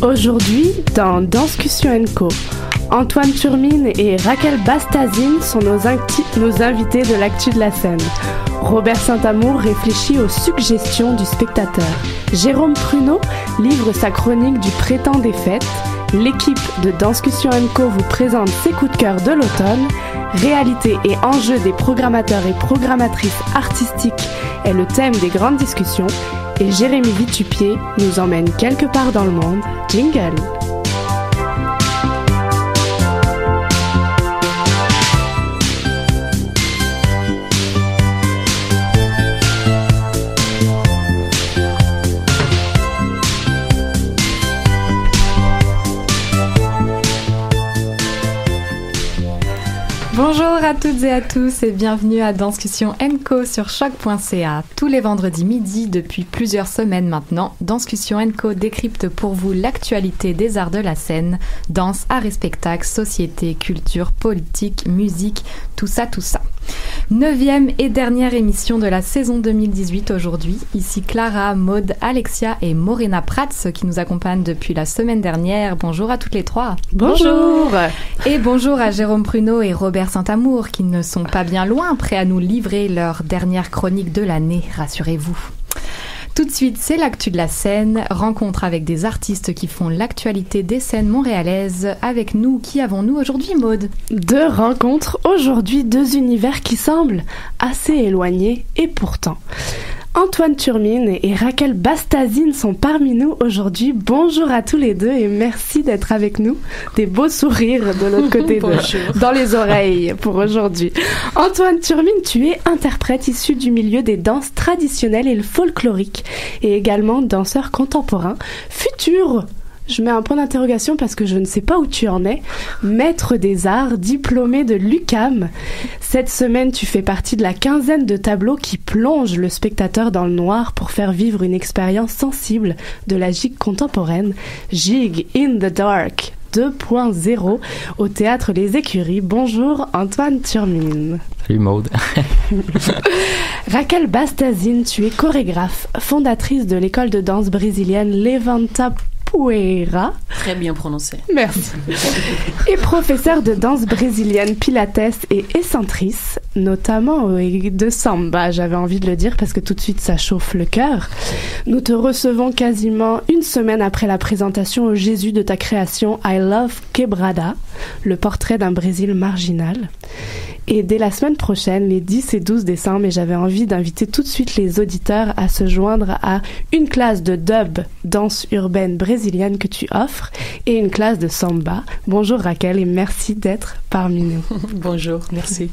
Aujourd'hui, dans Danscussion & Co, Antoine Turmine et Raquel Bastazine sont nos invités de l'actu de la scène. Robert Saint-Amour réfléchit aux suggestions du spectateur. Jérôme Pruneau livre sa chronique du Printemps des fêtes. L'équipe de Danscussion & Co vous présente ses coups de cœur de l'automne. Réalité et enjeux des programmateurs et programmatrices artistiques est le thème des grandes discussions. Et Jérémy Vitupier nous emmène quelque part dans le monde. Jingle! Bonjour à toutes et à tous et bienvenue à Danscussion & Co sur choc.ca. Tous les vendredis midi depuis plusieurs semaines maintenant, Danscussion & Co décrypte pour vous l'actualité des arts de la scène, danse, arts et spectacles, société, culture, politique, musique, tout ça. 9e et dernière émission de la saison 2018 aujourd'hui. Ici Clara, Maude, Alexia et Morena Prats qui nous accompagnent depuis la semaine dernière. Bonjour à toutes les trois. Bonjour. Et bonjour à Jérôme Pruneau et Robert Saint-Amour qui ne sont pas bien loin, prêts à nous livrer leur dernière chronique de l'année, rassurez-vous. Tout de suite, c'est l'actu de la scène, rencontre avec des artistes qui font l'actualité des scènes montréalaises. Avec nous, qui avons-nous aujourd'hui, Maude? Deux rencontres aujourd'hui, deux univers qui semblent assez éloignés et pourtant. Antoine Turmine et Raquel Bastazine sont parmi nous aujourd'hui. Bonjour à tous les deux et merci d'être avec nous. Des beaux sourires de l'autre côté dans les oreilles pour aujourd'hui. Antoine Turmine, tu es interprète issu du milieu des danses traditionnelles et le folklorique et également danseur contemporain. Futur, je mets un point d'interrogation parce que je ne sais pas où tu en es. Maître des arts, diplômé de l'UQAM. Cette semaine, tu fais partie de la quinzaine de tableaux qui plongent le spectateur dans le noir pour faire vivre une expérience sensible de la gigue contemporaine. Gigue in the Dark 2.0 au Théâtre Les Écuries. Bonjour Antoine Turmine. Salut Maude. Raquel Bastazine, tu es chorégraphe, fondatrice de l'école de danse brésilienne Levanta Poeira. Très bien prononcé. Merci. Et professeur de danse brésilienne Pilates et excentrice, notamment de samba, j'avais envie de le dire parce que tout de suite ça chauffe le cœur. Nous te recevons quasiment une semaine après la présentation au Jésus de ta création I Love Quebrada, le portrait d'un Brésil marginal. Et dès la semaine prochaine, les 10 et 12 décembre, et j'avais envie d'inviter tout de suite les auditeurs à se joindre à une classe de dub, danse urbaine brésilienne que tu offres, et une classe de samba. Bonjour Raquel et merci d'être parmi nous. Bonjour, merci.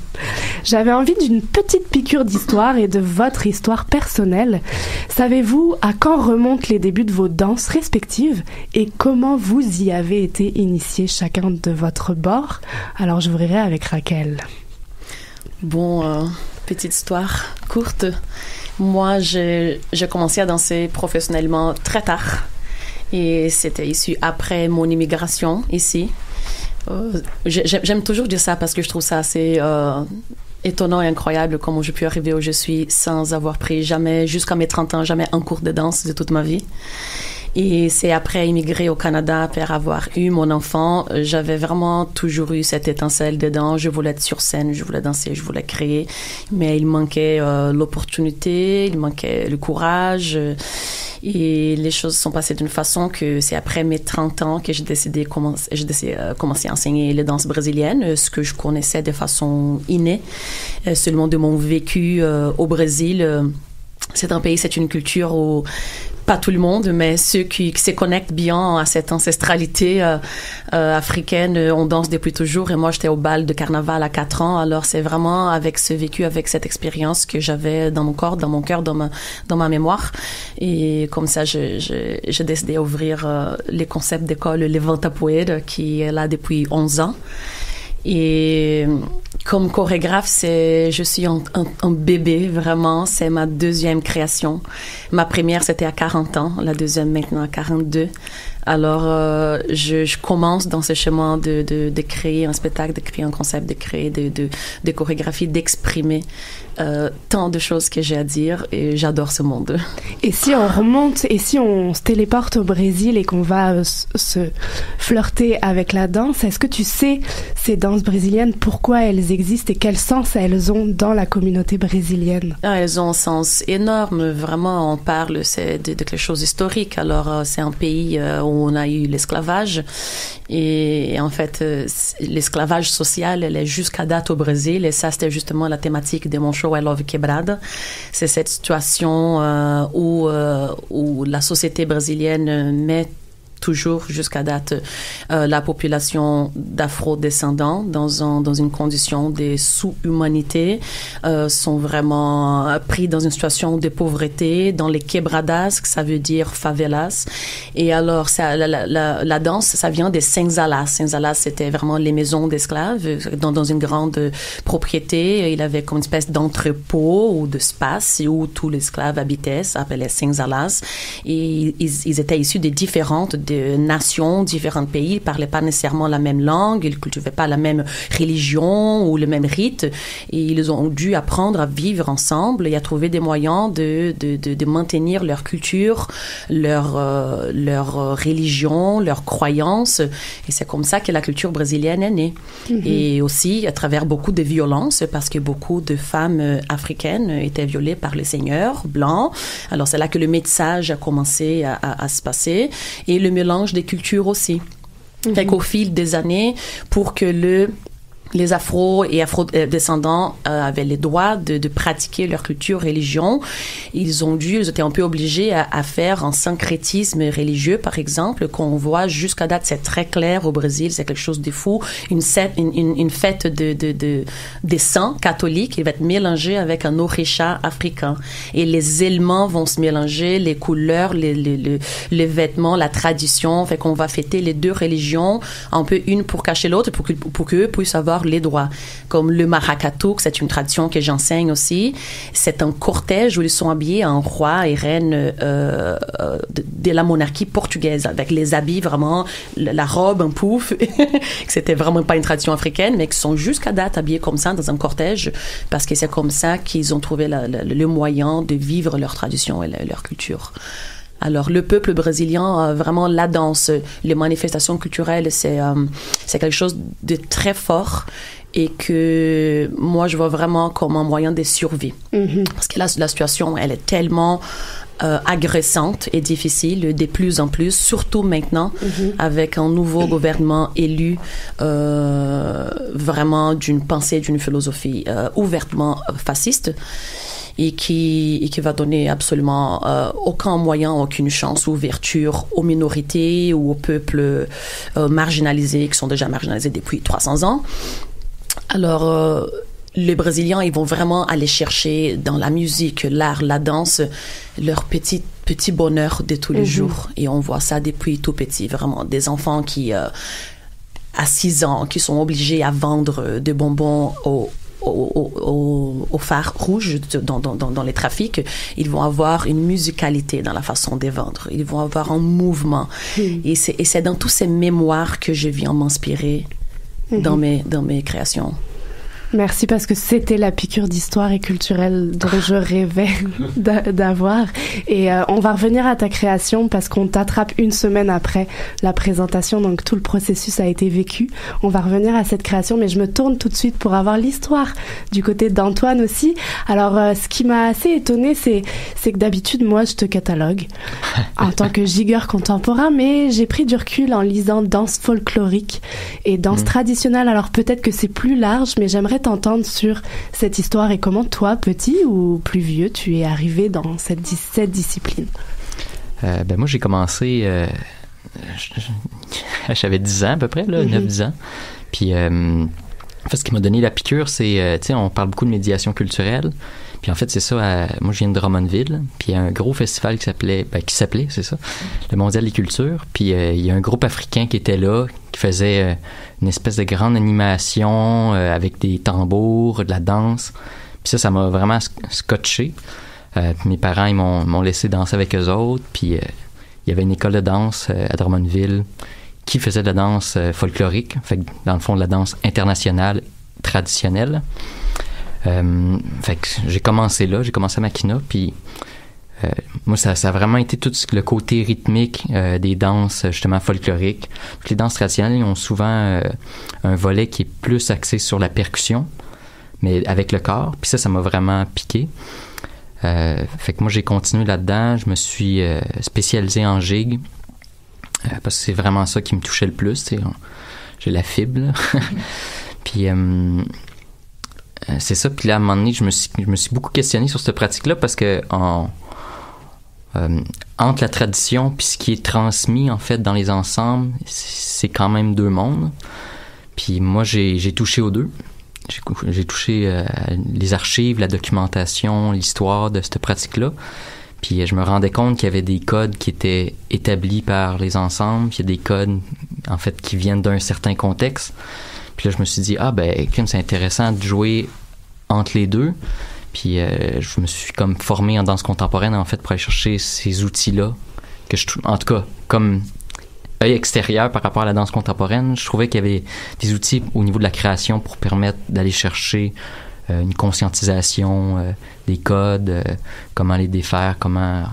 J'avais envie d'une petite piqûre d'histoire et de votre histoire personnelle. Savez-vous à quand remontent les débuts de vos danses respectives et comment vous y avez été initiés chacun de votre bord? Alors je vous verrai avec Raquel. Bon, petite histoire courte. Moi, j'ai commencé à danser professionnellement très tard. Et c'était issu après mon immigration ici. J'aime toujours dire ça parce que je trouve ça assez étonnant et incroyable comment j'ai pu arriver où je suis sans avoir pris jamais, jusqu'à mes 30 ans, jamais un cours de danse de toute ma vie. Et c'est après immigrer au Canada, après avoir eu mon enfant, j'avais vraiment toujours eu cette étincelle dedans. Je voulais être sur scène, je voulais danser, je voulais créer, mais il manquait l'opportunité, il manquait le courage. Et les choses sont passées d'une façon que c'est après mes 30 ans que j'ai décidé commencer à enseigner les danses brésiliennes, ce que je connaissais de façon innée, seulement de mon vécu au Brésil. C'est un pays, c'est une culture où pas tout le monde, mais ceux qui se connectent bien à cette ancestralité africaine, on danse depuis toujours. Et moi, j'étais au bal de carnaval à 4 ans. Alors, c'est vraiment avec ce vécu, avec cette expérience que j'avais dans mon corps, dans mon cœur, dans ma mémoire. Et comme ça, j'ai décidé d'ouvrir les concepts d'école Levanta Poeira, qui est là depuis 11 ans. Et comme chorégraphe, je suis un bébé, vraiment. C'est ma deuxième création. Ma première, c'était à 40 ans. La deuxième, maintenant, à 42. Alors, je commence dans ce chemin de créer un spectacle, de créer un concept, de créer de chorégraphie, d'exprimer tant de choses que j'ai à dire et j'adore ce monde. Et si on remonte, et si on se téléporte au Brésil et qu'on va se flirter avec la danse, est-ce que tu sais, ces danses brésiliennes, pourquoi elles existent et quel sens elles ont dans la communauté brésilienne? Elles ont un sens énorme, vraiment, on parle de quelque chose d'historique. Alors, c'est un pays où on a eu l'esclavage et en fait, l'esclavage social, elle est jusqu'à date au Brésil et ça, c'était justement la thématique de mon show I Love Quebrada. C'est cette situation où la société brésilienne met toujours jusqu'à date la population d'afro-descendants dans une condition de sous-humanité, sont vraiment pris dans une situation de pauvreté, dans les quebradas, que ça veut dire favelas. Et alors, la danse, ça vient des senzalas. Senzalas, c'était vraiment les maisons d'esclaves dans une grande propriété. Il avait comme une espèce d'entrepôt ou d'espace où tous les esclaves habitaient, ça s'appelait senzalas. Et ils étaient issus de différentes nations, différents pays, ils parlaient pas nécessairement la même langue, ils cultivaient pas la même religion ou le même rite, et ils ont dû apprendre à vivre ensemble et à trouver des moyens de maintenir leur culture, leur religion, leurs croyances, et c'est comme ça que la culture brésilienne est née. Mm-hmm. Et aussi à travers beaucoup de violences, parce que beaucoup de femmes africaines étaient violées par les seigneurs blancs. Alors c'est là que le métissage a commencé à se passer, et le mélange des cultures aussi. Mm-hmm. Fait qu'au fil des années, pour que les afro et afro-descendants avaient les droits de pratiquer leur culture, religion. Ils étaient un peu obligés à faire un syncrétisme religieux, par exemple, qu'on voit jusqu'à date, c'est très clair au Brésil, c'est quelque chose de fou. Une fête des saints catholiques, il va être mélangé avec un orisha africain. Et les éléments vont se mélanger, les couleurs, les vêtements, la tradition. Fait qu'on va fêter les deux religions, un peu une pour cacher l'autre, pour qu'eux puissent avoir les droits. Comme le maracatu, c'est une tradition que j'enseigne aussi. C'est un cortège où ils sont habillés en roi et reine de la monarchie portugaise, avec les habits vraiment, la robe, un pouf. C'était vraiment pas une tradition africaine, mais qui sont jusqu'à date habillés comme ça dans un cortège, parce que c'est comme ça qu'ils ont trouvé le moyen de vivre leur tradition et leur culture. Alors, le peuple brésilien, vraiment, la danse, les manifestations culturelles, c'est quelque chose de très fort et que moi, je vois vraiment comme un moyen de survie. Mm-hmm. Parce que là, la situation, elle est tellement agressante et difficile de plus en plus, surtout maintenant, mm-hmm. avec un nouveau gouvernement élu vraiment d'une pensée, d'une philosophie ouvertement fasciste. Et qui va donner absolument aucun moyen, aucune chance, ouverture aux minorités ou aux peuples marginalisés, qui sont déjà marginalisés depuis 300 ans. Alors, les Brésiliens, ils vont vraiment aller chercher dans la musique, l'art, la danse, leur petit bonheur de tous les jours. Et on voit ça depuis tout petit, vraiment. Des enfants qui, à 6 ans, qui sont obligés à vendre des bonbons au phare rouge dans les trafics, ils vont avoir une musicalité dans la façon de vendre. Ils vont avoir un mouvement. Et c'est dans tous ces mémoires que je viens m'inspirer dans mes créations. Merci, parce que c'était la piqûre d'histoire et culturelle dont je rêvais d'avoir. Et on va revenir à ta création parce qu'on t'attrape une semaine après la présentation, donc tout le processus a été vécu. On va revenir à cette création, mais je me tourne tout de suite pour avoir l'histoire du côté d'Antoine aussi. Alors, ce qui m'a assez étonnée, c'est que d'habitude, moi, je te catalogue en tant que gigueur contemporain, mais j'ai pris du recul en lisant danse folklorique et danse traditionnelle. Alors, peut-être que c'est plus large, mais j'aimerais t'entendre sur cette histoire et comment toi, petit ou plus vieux, tu es arrivé dans cette discipline. Moi, j'ai commencé, j'avais 10 ans à peu près, là, 9-10 ans. Puis, en fait, ce qui m'a donné la piqûre, c'est, tu sais, on parle beaucoup de médiation culturelle. Puis en fait, c'est ça, moi je viens de Drummondville, puis il y a un gros festival qui s'appelait, c'est ça, le Mondial des cultures. Puis il y a un groupe africain qui était là, qui faisait une espèce de grande animation avec des tambours, de la danse. Puis ça m'a vraiment scotché. Puis mes parents, ils m'ont laissé danser avec eux autres. Puis il y avait une école de danse à Drummondville qui faisait de la danse folklorique, fait que dans le fond de la danse internationale traditionnelle. Fait que j'ai commencé à Makina, puis moi, ça a vraiment été tout le côté rythmique des danses, justement, folkloriques. Toutes les danses traditionnelles, ils ont souvent un volet qui est plus axé sur la percussion, mais avec le corps. Puis ça m'a vraiment piqué. Fait que moi, j'ai continué là-dedans. Je me suis spécialisé en gigue, parce que c'est vraiment ça qui me touchait le plus. J'ai la fibre. Puis c'est ça. Puis là, à un moment donné, je me suis beaucoup questionné sur cette pratique-là, parce que entre la tradition puis ce qui est transmis en fait dans les ensembles, c'est quand même deux mondes. Puis moi j'ai touché aux deux. J'ai touché les archives, la documentation, l'histoire de cette pratique-là. Puis je me rendais compte qu'il y avait des codes qui étaient établis par les ensembles, puis il y a des codes en fait qui viennent d'un certain contexte. Puis là je me suis dit c'est intéressant de jouer entre les deux. Puis je me suis comme formé en danse contemporaine en fait pour aller chercher ces outils-là que en tout cas comme œil extérieur par rapport à la danse contemporaine, je trouvais qu'il y avait des outils au niveau de la création pour permettre d'aller chercher une conscientisation des codes, comment les défaire, comment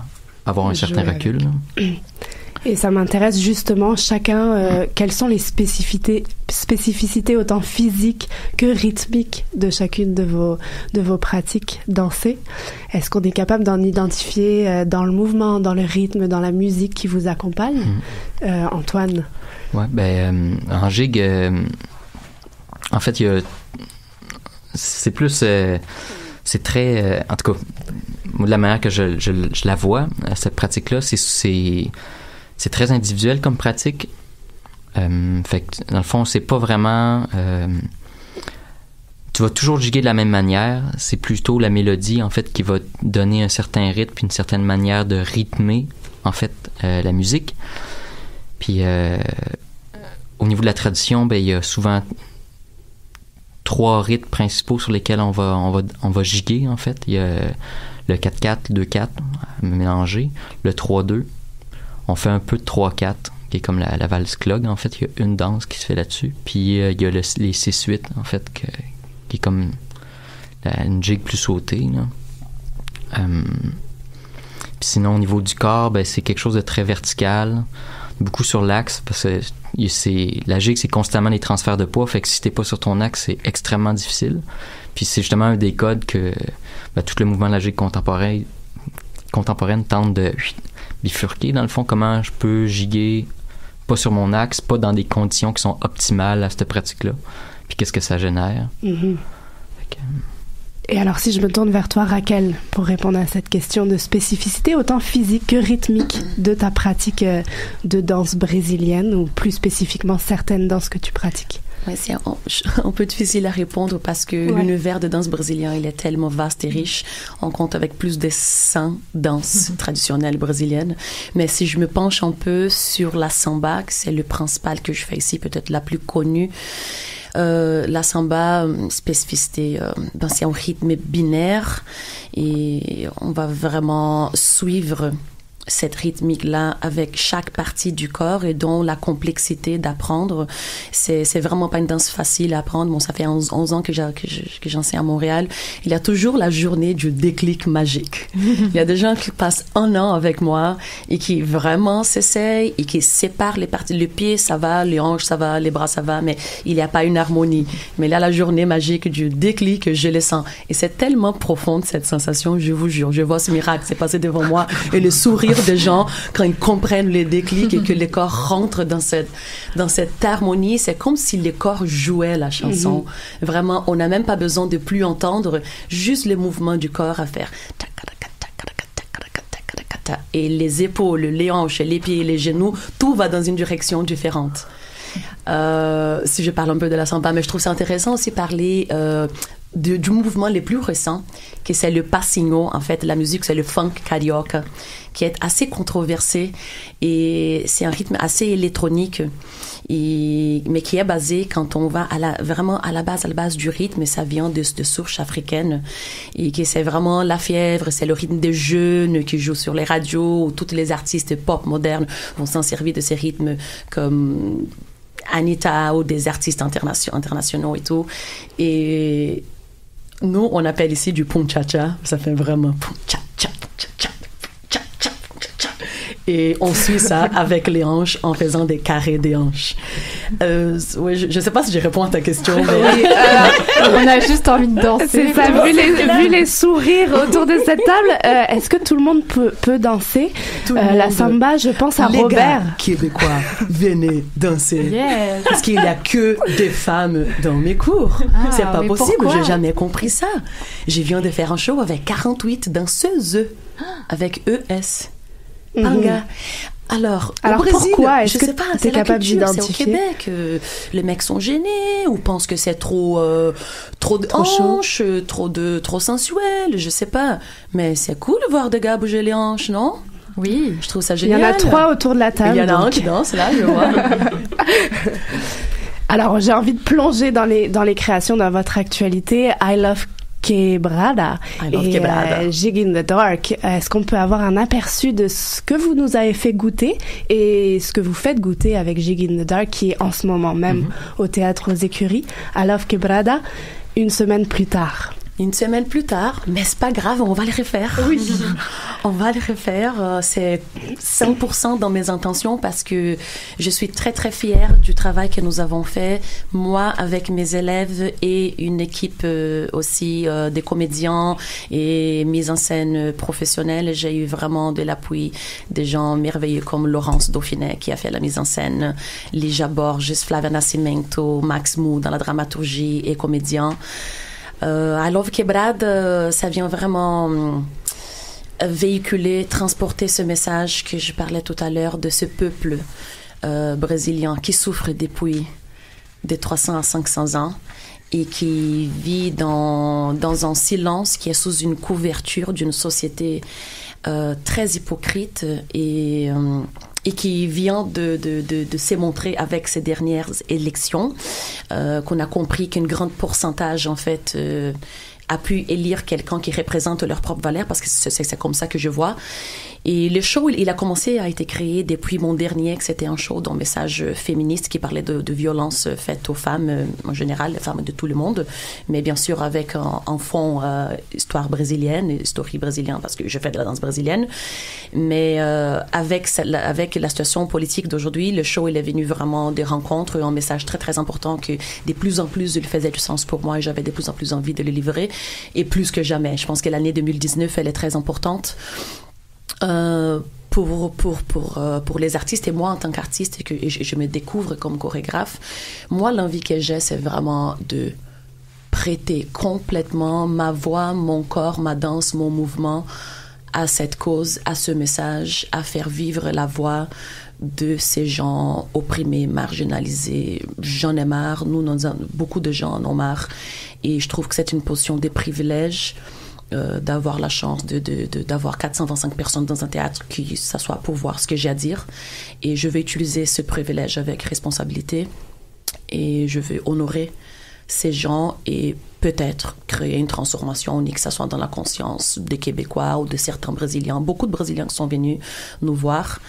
avoir un certain recul. Et ça m'intéresse justement chacun, quelles sont les spécificités autant physiques que rythmiques de chacune de vos pratiques dansées. Est-ce qu'on est capable d'en identifier dans le mouvement, dans le rythme, dans la musique qui vous accompagne? Antoine? Ouais, en gigue, en fait, c'est plus, c'est très, en tout cas, de la manière que je la vois, cette pratique-là, c'est très individuel comme pratique. Fait que, dans le fond, c'est pas vraiment... tu vas toujours giguer de la même manière. C'est plutôt la mélodie, en fait, qui va donner un certain rythme puis une certaine manière de rythmer, en fait, la musique. Puis, au niveau de la tradition, il y a souvent 3 rythmes principaux sur lesquels on va giguer, en fait. Il y a le 4-4, le 2-4, mélangé, le 3-2. On fait un peu de 3-4, qui est comme la valse clog, en fait. Il y a une danse qui se fait là-dessus. Puis il y a les 6-8, en fait, qui est comme une gigue plus sautée. Puis sinon, au niveau du corps, c'est quelque chose de très vertical, beaucoup sur l'axe, parce que la gigue, c'est constamment les transferts de poids, fait que si t'es pas sur ton axe, c'est extrêmement difficile. Puis c'est justement un des codes que tout le mouvement de la gigue contemporaine tente de bifurquer, dans le fond, comment je peux giguer pas sur mon axe, pas dans des conditions qui sont optimales à cette pratique-là, puis qu'est-ce que ça génère. Mm-hmm. Et alors, si je me tourne vers toi, Raquel, pour répondre à cette question de spécificité autant physique que rythmique de ta pratique de danse brésilienne, ou plus spécifiquement certaines danses que tu pratiques. Ouais, c'est un peu difficile à répondre parce que l'univers de danse brésilien, il est tellement vaste et riche. On compte avec plus de 100 danses traditionnelles brésiliennes. Mais si je me penche un peu sur la samba, c'est le principal que je fais ici, peut-être la plus connue. La samba, spécificité, c'est un rythme binaire et on va vraiment suivre cette rythmique-là avec chaque partie du corps et dont la complexité d'apprendre. C'est vraiment pas une danse facile à apprendre. Bon, ça fait 11 ans que j'enseigne à Montréal. Il y a toujours la journée du déclic magique. Il y a des gens qui passent 1 an avec moi et qui vraiment s'essayent et qui séparent les parties. Le pied, ça va, les hanches, ça va, les bras, ça va, mais il n'y a pas une harmonie. Mais là, la journée magique du déclic, je le sens. Et c'est tellement profond, cette sensation, je vous jure. Je vois ce miracle, c'est passé devant moi et le sourire des gens quand ils comprennent les déclics et que le corps rentre dans cette harmonie. C'est comme si le corps jouait la chanson. Vraiment, on n'a même pas besoin de plus entendre, juste le mouvement du corps à faire. Et les épaules, les hanches, les pieds, les genoux, tout va dans une direction différente. Si je parle un peu de la samba, mais je trouve ça intéressant aussi parler du mouvement le plus récent, que c'est le passinho. En fait, la musique, c'est le funk carioca, qui est assez controversé et c'est un rythme assez électronique, mais qui est basé, quand on va vraiment à la base du rythme, ça vient de sources africaines et que c'est vraiment la fièvre, c'est le rythme des jeunes qui jouent sur les radios, où tous les artistes pop modernes vont s'en servir de ces rythmes comme Anita ou des artistes internationaux et tout. Et Nous, on appelle ici du punchacha. Ça fait vraiment punchacha. Et on suit ça avec les hanches en faisant des carrés des hanches. Ouais, je ne sais pas si je réponds à ta question. Mais... on a juste envie de danser. C'est ça, vu les sourires autour de cette table, est-ce que tout le monde peut danser la samba? Je pense à les Robert. Gars québécois, venez danser. Yes. Parce qu'il n'y a que des femmes dans mes cours. C'est pas possible, pourquoi? j'ai jamais compris ça. Je viens de faire un show avec 48 danseuses, avec ES. Panga. Alors au Brésil, pourquoi est-ce je que sais pas, t'es c'est la capable culture, d'identifier? C'est au Québec, les mecs sont gênés ou pensent que c'est trop de hanches, trop sensuel, je sais pas. Mais c'est cool de voir des gars bouger les hanches, non? Oui, je trouve ça Il génial. y en a 3 autour de la table. Il y en a donc... un qui danse là, je vois. Alors j'ai envie de plonger dans les créations, dans votre actualité. I Love Quebrada et Jig in the Dark. Est-ce qu'on peut avoir un aperçu de ce que vous nous avez fait goûter et ce que vous faites goûter avec Jig in the Dark, qui est en ce moment même au Théâtre aux Écuries? I Love Quebrada, une semaine plus tard. Une semaine plus tard, mais c'est pas grave, on va le refaire. Oui. On va le refaire. C'est 100% dans mes intentions parce que je suis très, très fière du travail que nous avons fait. Moi, avec mes élèves et une équipe aussi des comédiens et mise en scène professionnelle, j'ai eu vraiment de l'appui des gens merveilleux comme Laurence Dauphinet qui a fait la mise en scène, Lígia Borges, Flávia Nascimento, Max Mou dans la dramaturgie et comédien. I Love Quebrada, ça vient vraiment véhiculer, transporter ce message que je parlais tout à l'heure de ce peuple brésilien qui souffre depuis de 300 à 500 ans et qui vit dans un silence qui est sous une couverture d'une société très hypocrite et qui vient de se montrer avec ces dernières élections, qu'on a compris qu'un grand pourcentage, en fait, a pu élire quelqu'un qui représente leur propre valeur, parce que c'est comme ça que je vois. Et le show, il a été créé depuis mon dernier, que c'était un show d'un message féministe qui parlait de violences faites aux femmes, en général, les femmes de tout le monde, mais bien sûr avec un fond histoire brésilienne, historie brésilienne, parce que je fais de la danse brésilienne. Mais avec la situation politique d'aujourd'hui, le show, il est venu vraiment des rencontres, un message très, très important que de plus en plus, il faisait du sens pour moi et j'avais de plus en plus envie de le livrer. Et plus que jamais, je pense que l'année 2019, elle est très importante. Pour les artistes et moi en tant qu'artiste et je me découvre comme chorégraphe, moi l'envie que j'ai, c'est vraiment de prêter complètement ma voix, mon corps, ma danse, mon mouvement à cette cause, à ce message, à faire vivre la voix de ces gens opprimés, marginalisés. J'en ai marre, beaucoup de gens en ont marre et je trouve que c'est une position de privilège d'avoir la chance d'avoir 425 personnes dans un théâtre qui s'assoient pour voir ce que j'ai à dire. Et je vais utiliser ce privilège avec responsabilité et je vais honorer ces gens et peut-être créer une transformation unique, que ce soit dans la conscience des Québécois ou de certains Brésiliens. Beaucoup de Brésiliens qui sont venus nous voir.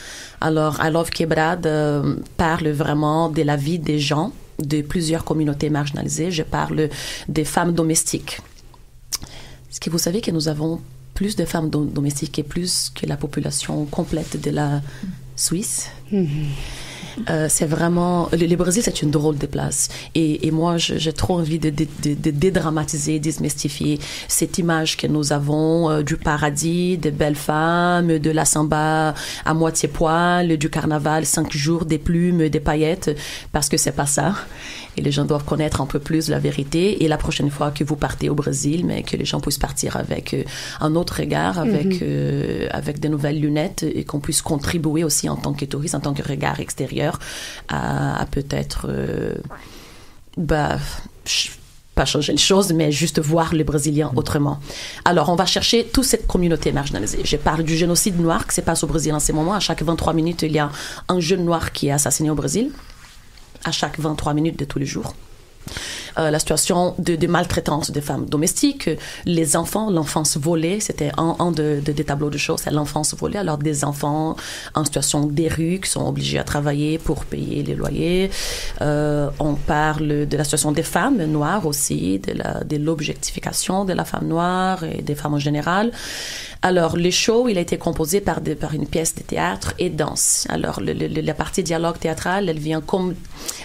Alors, I Love Quebrada parle vraiment de la vie des gens, de plusieurs communautés marginalisées. Je parle des femmes domestiques. Est-ce que vous savez que nous avons plus de femmes domestiques et plus que la population complète de la Suisse? C'est vraiment... Le Brésil, c'est une drôle de place. Et moi, j'ai trop envie de dédramatiser, démystifier cette image que nous avons du paradis, des belles femmes, de la samba à moitié poil, du carnaval, 5 jours, des plumes, des paillettes, parce que c'est pas ça. Et les gens doivent connaître un peu plus la vérité. Et la prochaine fois que vous partez au Brésil, mais que les gens puissent partir avec un autre regard, avec des nouvelles lunettes, et qu'on puisse contribuer aussi en tant que touriste, en tant que regard extérieur, à peut-être pas changer les choses, mais juste voir les Brésiliens autrement. Alors, on va chercher toute cette communauté marginalisée. Je parle du génocide noir qui se passe au Brésil en ce moment. À chaque 23 minutes, il y a un jeune noir qui est assassiné au Brésil. À chaque 23 minutes de tous les jours. la situation de maltraitance des femmes domestiques, les enfants, l'enfance volée, c'était un des tableaux de choses, c'est l'enfance volée. Alors des enfants en situation des rues qui sont obligés à travailler pour payer les loyers. On parle de la situation des femmes noires aussi, de l'objectification de la femme noire et des femmes en général. Alors, le show, il a été composé par une pièce de théâtre et danse. Alors, la partie dialogue théâtral, elle vient comme...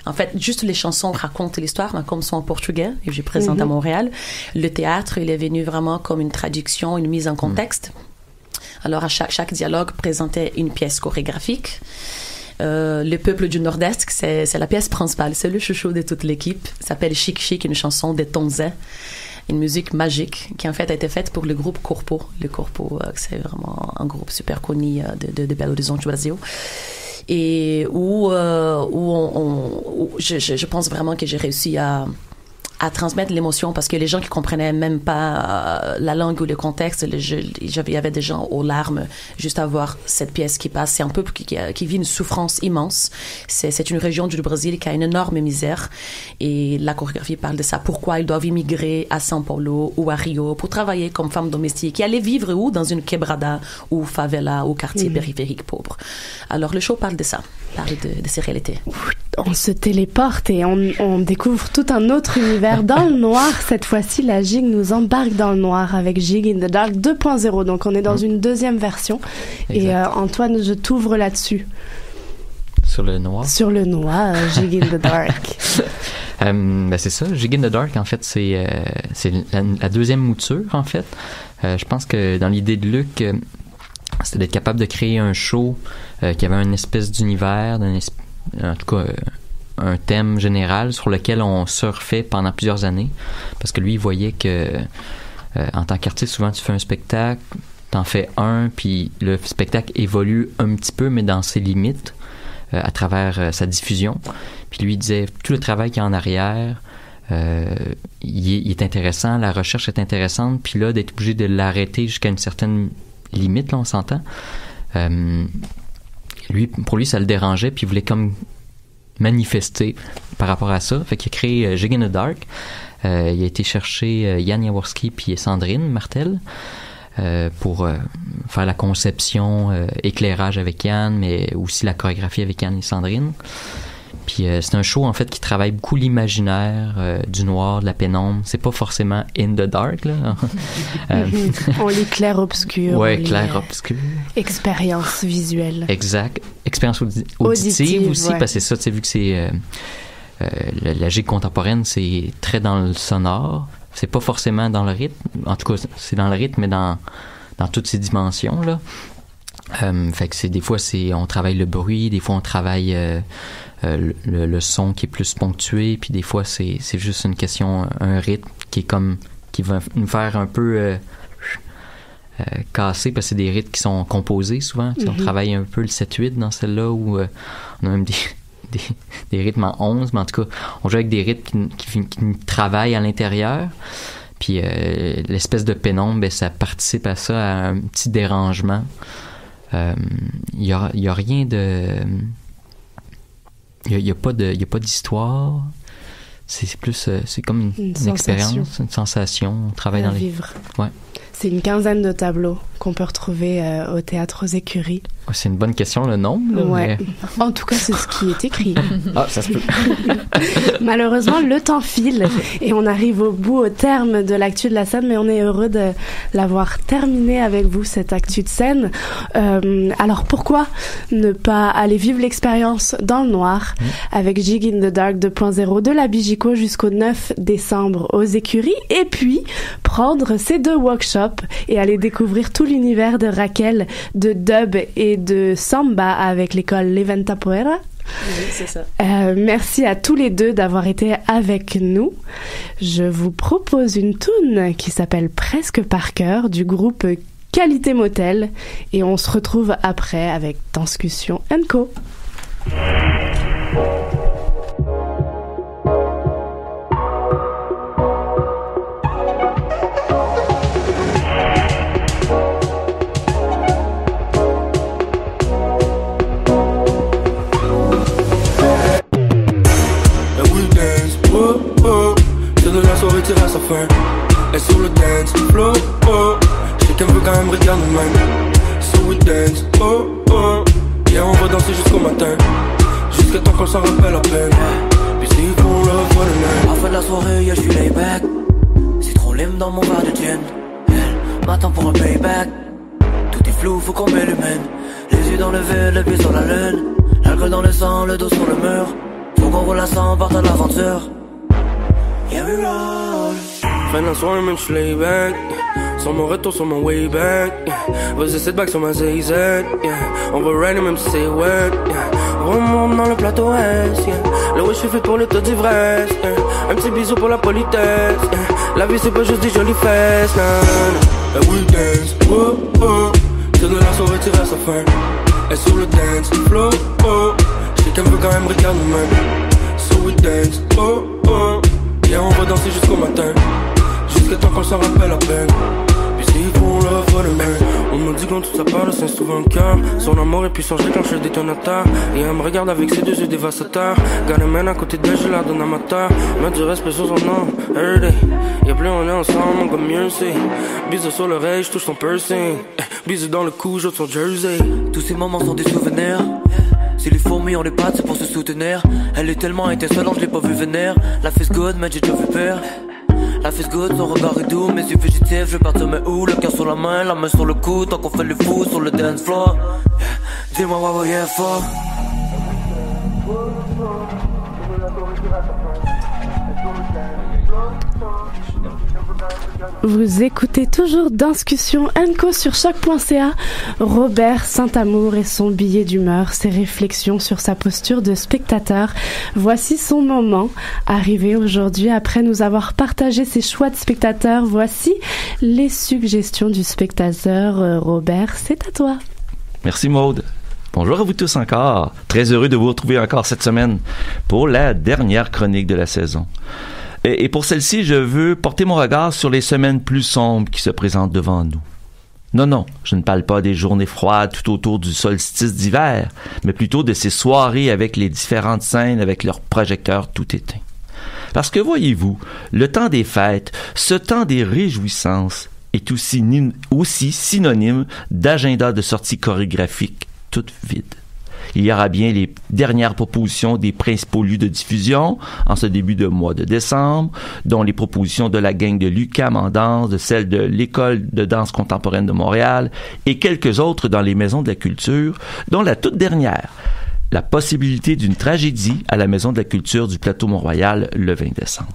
En fait, juste les chansons racontent l'histoire, mais comme sont en portugais, et je présente à Montréal. Le théâtre, il est venu vraiment comme une traduction, une mise en contexte. Alors, à chaque dialogue présentait une pièce chorégraphique. Le peuple du Nord-Est, c'est la pièce principale. C'est le chouchou de toute l'équipe. Ça s'appelle Chic Chic, une chanson des Tonzais. Une musique magique qui en fait a été faite pour le groupe Corpo. Le Corpo, c'est vraiment un groupe super connu de Belo Horizonte du Brasil. Et où je pense vraiment que j'ai réussi à transmettre l'émotion parce que les gens qui comprenaient même pas la langue ou le contexte, il y avait des gens aux larmes juste à voir cette pièce qui passe. C'est un peuple qui vit une souffrance immense. C'est une région du Brésil qui a une énorme misère et la chorégraphie parle de ça. Pourquoi ils doivent immigrer à São Paulo ou à Rio pour travailler comme femmes domestiques et aller vivre où? Dans une quebrada ou favela ou quartier périphérique pauvre. Alors le show parle de ça, parle de ces réalités. On se téléporte et on découvre tout un autre univers dans le noir. Cette fois-ci, la Gig nous embarque dans le noir avec Gig in the Dark 2.0. Donc, on est dans une deuxième version. Exact. Et Antoine, je t'ouvre là-dessus. Sur le noir? Sur le noir, Gig in the Dark. C'est ça. Gig in the Dark, en fait, c'est la deuxième mouture, en fait. Je pense que dans l'idée de Luc, c'était d'être capable de créer un show qui avait une espèce d'univers, en tout cas un thème général sur lequel on surfait pendant plusieurs années, parce que lui il voyait que en tant qu'artiste souvent tu fais un spectacle, t'en fais un, puis le spectacle évolue un petit peu mais dans ses limites à travers sa diffusion, puis lui il disait tout le travail qu'il y a en arrière il est intéressant, la recherche est intéressante, puis là d'être obligé de l'arrêter jusqu'à une certaine limite, là on s'entend. Pour lui, ça le dérangeait, puis il voulait comme manifester par rapport à ça. Fait qu'il a créé Gig in the Dark. Il a été chercher Yann Jaworski puis Sandrine Martel pour faire la conception, éclairage avec Yann, mais aussi la chorégraphie avec Yann et Sandrine. Puis c'est un show en fait qui travaille beaucoup l'imaginaire du noir, de la pénombre. C'est pas forcément in the dark là. On lit clair-obscur. Ouais, clair-obscur. Expérience visuelle. Exact. Expérience auditive aussi, parce que c'est ça, tu sais, vu que c'est la gigue contemporaine, c'est très dans le sonore. C'est pas forcément dans le rythme. En tout cas, c'est dans le rythme, mais dans toutes ces dimensions là. Fait que des fois on travaille le bruit, des fois on travaille le son qui est plus ponctué, puis des fois c'est juste une question, un rythme qui va nous faire un peu casser, parce que c'est des rythmes qui sont composés souvent. On travaille un peu le 7-8 dans celle-là où on a même des rythmes en 11, mais en tout cas on joue avec des rythmes qui travaillent à l'intérieur. Puis l'espèce de pénombre, ça participe à ça, à un petit dérangement. Il y a rien de... Il y a pas d'histoire. C'est plus... c'est comme une expérience, une sensation. On travaille dans vivre. Ouais. C'est une quinzaine de tableaux qu'on peut retrouver au Théâtre aux Écuries. C'est une bonne question, le nombre. Là, ouais. Mais... En tout cas, c'est ce qui est écrit. Ah, ça se peut. Malheureusement, le temps file et on arrive au terme de l'actu de la scène, mais on est heureux de l'avoir terminé avec vous, cette actu de scène. Alors, pourquoi ne pas aller vivre l'expérience dans le noir avec Gig in the Dark 2.0 de la Bijico jusqu'au 9 décembre aux Écuries, et puis prendre ces 2 workshops et aller découvrir tout l'univers de Raquel, de dub et de samba avec l'école Levanta Poeira. Oui, c'est ça. Merci à tous les deux d'avoir été avec nous. Je vous propose une toune qui s'appelle Presque par cœur du groupe Qualité Motel, et on se retrouve après avec Danscussion & Co. qu'elle veut quand même regarder même. So we dance, oh oh. Yeah, on va danser jusqu'au matin. Jusqu'à temps qu'on s'en rappelle à peine. Puis c'est pour love for the night. À la fin de la soirée, yeah, j'suis laid back. C'est trop lime dans mon verre de gin. Elle m'attend pour un payback. Tout est flou, faut qu'on m'illumine. Les yeux dans le vide, le pied sur la lune. L'alcool dans le sang, le dos sur le mur. Faut qu'on roule à 100, parte à l'aventure. Yeah, we roll. Fin de la soirée, même j'suis laid back. Sur mon retour, sur mon way back. Vas-y, sit back sur ma ZZ. On va rider même si c'est wet. Remonte dans le plateau S. Le wish je fait pour le taux d'ivresse. Un petit bisou pour la politesse. La vie c'est pas juste des jolies fesses. We dance, oh oh. C'est de la soirée tire à sa fin. Et sur le dance floor, oh. J'sais qu'elle veut quand même regarder même. So we dance, oh oh. Yeah, on va danser jusqu'au matin. Jusqu'à temps qu'on s'en rappelle à peine. Puis c'est pour love for the night. On me dit que tout ça parle, c'est souvent le cœur. Son amour est puissant, je déclenche le détonateur. Et elle me regarde avec ses deux yeux dévastateurs. Garde les mains à côté d'elle, je la donne amateur. Mettre du respect sur son nom, everyday. Y'a plus on est ensemble, on comme mieux c'est. Bisous sur l'oreille, je touche son piercing. Bisous dans le cou, j'ôte son jersey. Tous ces moments sont des souvenirs. Si les fourmis ont les pattes, c'est pour se soutenir. Elle est tellement étincelante, je l'ai pas vu venir. La face good, mais j'ai déjà vu pire. La face good, son regard est doux, mes yeux fugitifs, je vais partir mais où? Le cœur sur la main sur le cou, tant qu'on fait le fou sur le dance floor. Yeah. Dis-moi what we're here for. Vous écoutez toujours Danscussion & Co sur choc.ca. Robert Saint-Amour et son billet d'humeur, ses réflexions sur sa posture de spectateur. Voici son moment. Arrivé aujourd'hui après nous avoir partagé ses choix de spectateur, voici les suggestions du spectateur. Robert, c'est à toi. Merci Maude. Bonjour à vous tous encore. Très heureux de vous retrouver encore cette semaine pour la dernière chronique de la saison. Et pour celle-ci, je veux porter mon regard sur les semaines plus sombres qui se présentent devant nous. Non, je ne parle pas des journées froides tout autour du solstice d'hiver, mais plutôt de ces soirées avec les différentes scènes avec leurs projecteurs tout éteints. Parce que voyez-vous, le temps des fêtes, ce temps des réjouissances, est aussi synonyme d'agenda de sortie chorégraphique toute vide. Il y aura bien les dernières propositions des principaux lieux de diffusion en ce début de mois de décembre, dont les propositions de la gang de l'UQAM en danse, de celle de l'École de danse contemporaine de Montréal et quelques autres dans les maisons de la culture, dont la toute dernière, la possibilité d'une tragédie à la Maison de la culture du Plateau Mont-Royal le 20 décembre.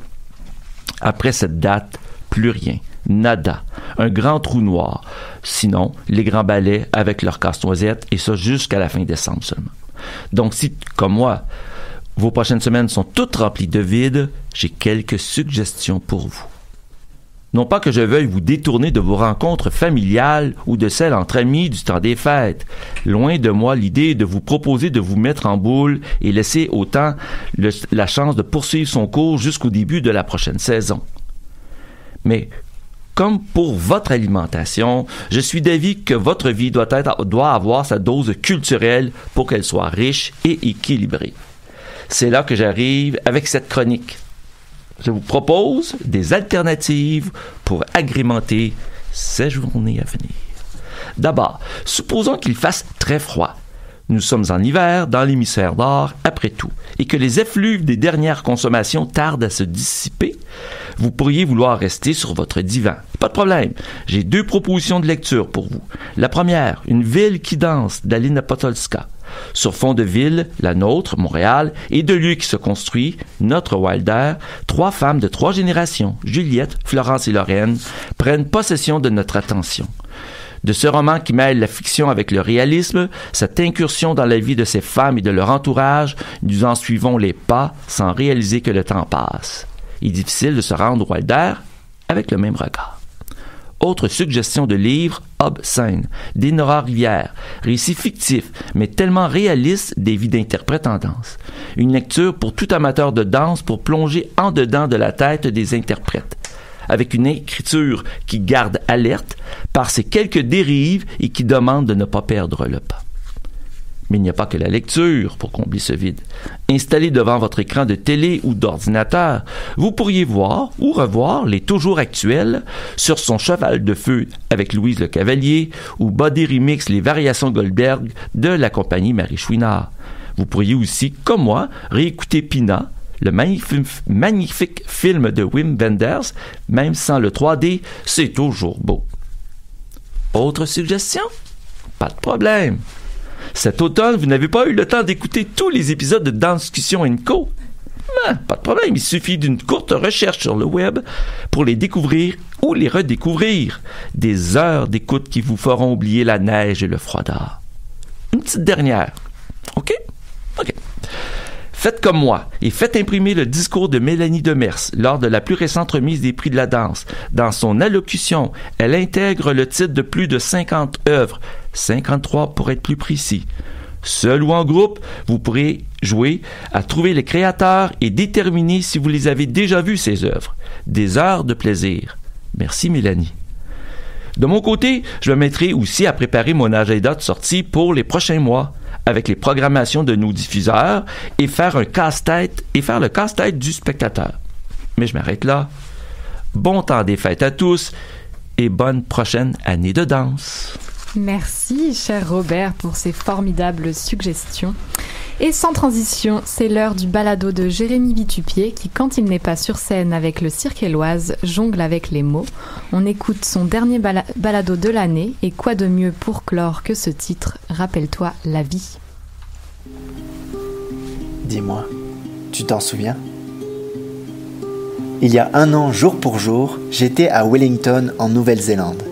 Après cette date, plus rien. Nada. Un grand trou noir. Sinon, les grands ballets avec leur casse-noisette, et ça jusqu'à la fin décembre seulement. Donc, si, comme moi, vos prochaines semaines sont toutes remplies de vide, j'ai quelques suggestions pour vous. Non pas que je veuille vous détourner de vos rencontres familiales ou de celles entre amis du temps des fêtes. Loin de moi l'idée de vous proposer de vous mettre en boule et laisser autant la chance de poursuivre son cours jusqu'au début de la prochaine saison. Mais comme pour votre alimentation, je suis d'avis que votre vie doit avoir sa dose culturelle pour qu'elle soit riche et équilibrée. C'est là que j'arrive avec cette chronique. Je vous propose des alternatives pour agrémenter ces journées à venir. D'abord, supposons qu'il fasse très froid. Nous sommes en hiver, dans l'hémisphère nord, après tout, et que les effluves des dernières consommations tardent à se dissiper. Vous pourriez vouloir rester sur votre divan. Pas de problème. J'ai 2 propositions de lecture pour vous. La première, Une ville qui danse, d'Alina Potolska. Sur fond de ville, la nôtre, Montréal, et de lieu qui se construit, notre Wilder, 3 femmes de 3 générations, Juliette, Florence et Lorraine, prennent possession de notre attention. De ce roman qui mêle la fiction avec le réalisme, cette incursion dans la vie de ces femmes et de leur entourage, nous en suivons les pas sans réaliser que le temps passe. Il est difficile de se rendre au Wilder avec le même regard. Autre suggestion de livre, Obscène, d'Enora Rivière. Récit fictif, mais tellement réaliste des vies d'interprètes en danse. Une lecture pour tout amateur de danse pour plonger en dedans de la tête des interprètes. Avec une écriture qui garde alerte par ses quelques dérives et qui demande de ne pas perdre le pas. Mais il n'y a pas que la lecture pour combler ce vide. Installé devant votre écran de télé ou d'ordinateur, vous pourriez voir ou revoir les toujours actuels Sur son cheval de feu avec Louise Le Cavalier ou Body Remix les variations Goldberg de la compagnie Marie Chouinard. Vous pourriez aussi, comme moi, réécouter Pina, le magnifique film de Wim Wenders, même sans le 3D, c'est toujours beau. Autre suggestion? Pas de problème. Cet automne, vous n'avez pas eu le temps d'écouter tous les épisodes de Danscussion & Co? Pas de problème, il suffit d'une courte recherche sur le web pour les découvrir ou les redécouvrir. Des heures d'écoute qui vous feront oublier la neige et le froidard. Une petite dernière. OK? Faites comme moi et faites imprimer le discours de Mélanie Demers lors de la plus récente remise des prix de la danse. Dans son allocution, elle intègre le titre de plus de 50 œuvres, 53 pour être plus précis. Seul ou en groupe, vous pourrez jouer à trouver les créateurs et déterminer si vous les avez déjà vus, ces œuvres. Des heures de plaisir. Merci Mélanie. De mon côté, je me mettrai aussi à préparer mon agenda de sortie pour les prochains mois, avec les programmations de nos diffuseurs et faire le casse-tête du spectateur. Mais je m'arrête là. Bon temps des fêtes à tous et bonne prochaine année de danse. Merci, cher Robert, pour ces formidables suggestions. Et sans transition, c'est l'heure du balado de Jérémy Vitupier qui, quand il n'est pas sur scène avec le Cirque Éloise, jongle avec les mots. On écoute son dernier balado de l'année et quoi de mieux pour clore que ce titre, Rappelle-toi la vie. Dis-moi, tu t'en souviens ? Il y a 1 an, jour pour jour, j'étais à Wellington, en Nouvelle-Zélande.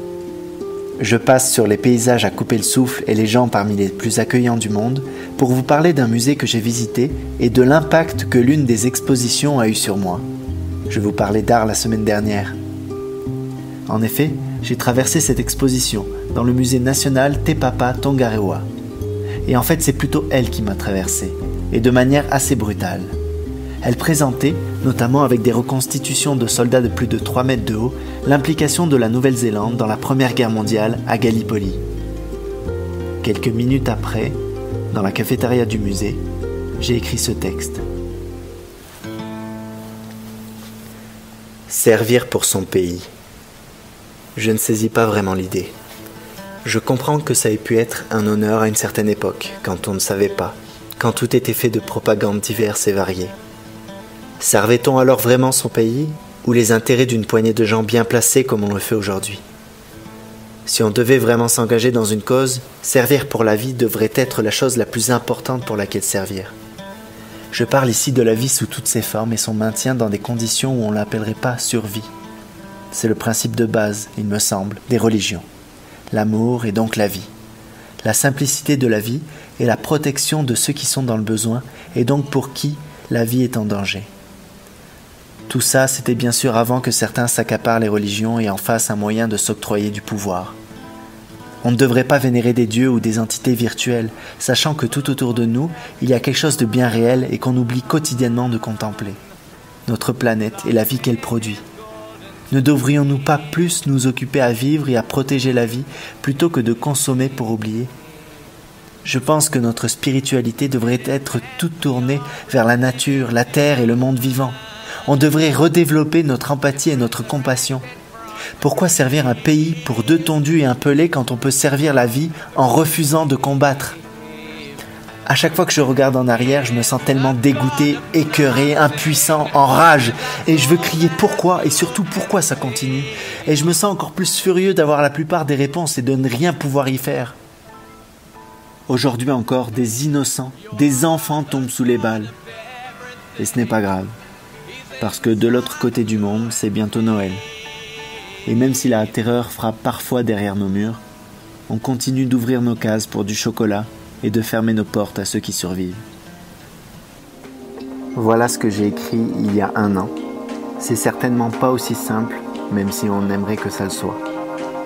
Je passe sur les paysages à couper le souffle et les gens parmi les plus accueillants du monde pour vous parler d'un musée que j'ai visité et de l'impact que l'une des expositions a eu sur moi. Je vous parlais d'art la semaine dernière. En effet, j'ai traversé cette exposition dans le musée national Te Papa Tongarewa. Et en fait, c'est plutôt elle qui m'a traversé, et de manière assez brutale. Elle présentait, notamment avec des reconstitutions de soldats de plus de 3 mètres de haut, l'implication de la Nouvelle-Zélande dans la Première Guerre mondiale à Gallipoli. Quelques minutes après, dans la cafétéria du musée, j'ai écrit ce texte. Servir pour son pays. Je ne saisis pas vraiment l'idée. Je comprends que ça ait pu être un honneur à une certaine époque, quand on ne savait pas, quand tout était fait de propagande diverses et variées. Servait-on alors vraiment son pays, ou les intérêts d'une poignée de gens bien placés comme on le fait aujourd'hui ? Si on devait vraiment s'engager dans une cause, servir pour la vie devrait être la chose la plus importante pour laquelle servir. Je parle ici de la vie sous toutes ses formes et son maintien dans des conditions où on ne l'appellerait pas survie. C'est le principe de base, il me semble, des religions. L'amour et donc la vie. La simplicité de la vie et la protection de ceux qui sont dans le besoin et donc pour qui la vie est en danger. Tout ça, c'était bien sûr avant que certains s'accaparent les religions et en fassent un moyen de s'octroyer du pouvoir. On ne devrait pas vénérer des dieux ou des entités virtuelles, sachant que tout autour de nous, il y a quelque chose de bien réel et qu'on oublie quotidiennement de contempler. Notre planète et la vie qu'elle produit. Ne devrions-nous pas plus nous occuper à vivre et à protéger la vie plutôt que de consommer pour oublier ? Je pense que notre spiritualité devrait être toute tournée vers la nature, la terre et le monde vivant. On devrait redévelopper notre empathie et notre compassion. Pourquoi servir un pays pour 2 tondus et un pelé quand on peut servir la vie en refusant de combattre ? À chaque fois que je regarde en arrière, je me sens tellement dégoûté, écœuré, impuissant, en rage. Et je veux crier pourquoi et surtout pourquoi ça continue. Et je me sens encore plus furieux d'avoir la plupart des réponses et de ne rien pouvoir y faire. Aujourd'hui encore, des innocents, des enfants tombent sous les balles. Et ce n'est pas grave. Parce que de l'autre côté du monde, c'est bientôt Noël. Et même si la terreur frappe parfois derrière nos murs, on continue d'ouvrir nos cases pour du chocolat et de fermer nos portes à ceux qui survivent. Voilà ce que j'ai écrit il y a 1 an. C'est certainement pas aussi simple, même si on aimerait que ça le soit.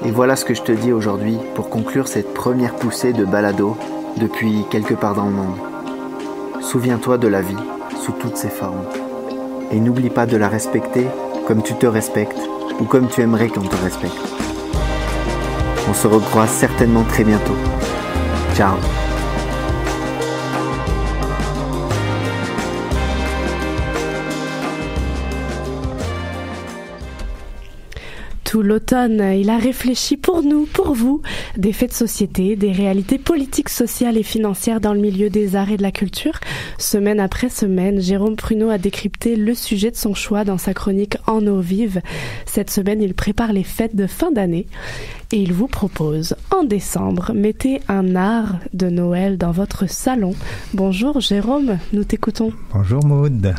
Et voilà ce que je te dis aujourd'hui pour conclure cette première poussée de balado depuis quelque part dans le monde. Souviens-toi de la vie sous toutes ses formes. Et n'oublie pas de la respecter comme tu te respectes ou comme tu aimerais qu'on te respecte. On se recroise certainement très bientôt. Ciao. Tout l'automne, il a réfléchi pour nous, pour vous, des faits de société, des réalités politiques, sociales et financières dans le milieu des arts et de la culture. Semaine après semaine, Jérôme Pruneau a décrypté le sujet de son choix dans sa chronique En eau vive. Cette semaine, il prépare les fêtes de fin d'année et il vous propose, en décembre, mettez un art de Noël dans votre salon. Bonjour Jérôme, nous t'écoutons. Bonjour Maude.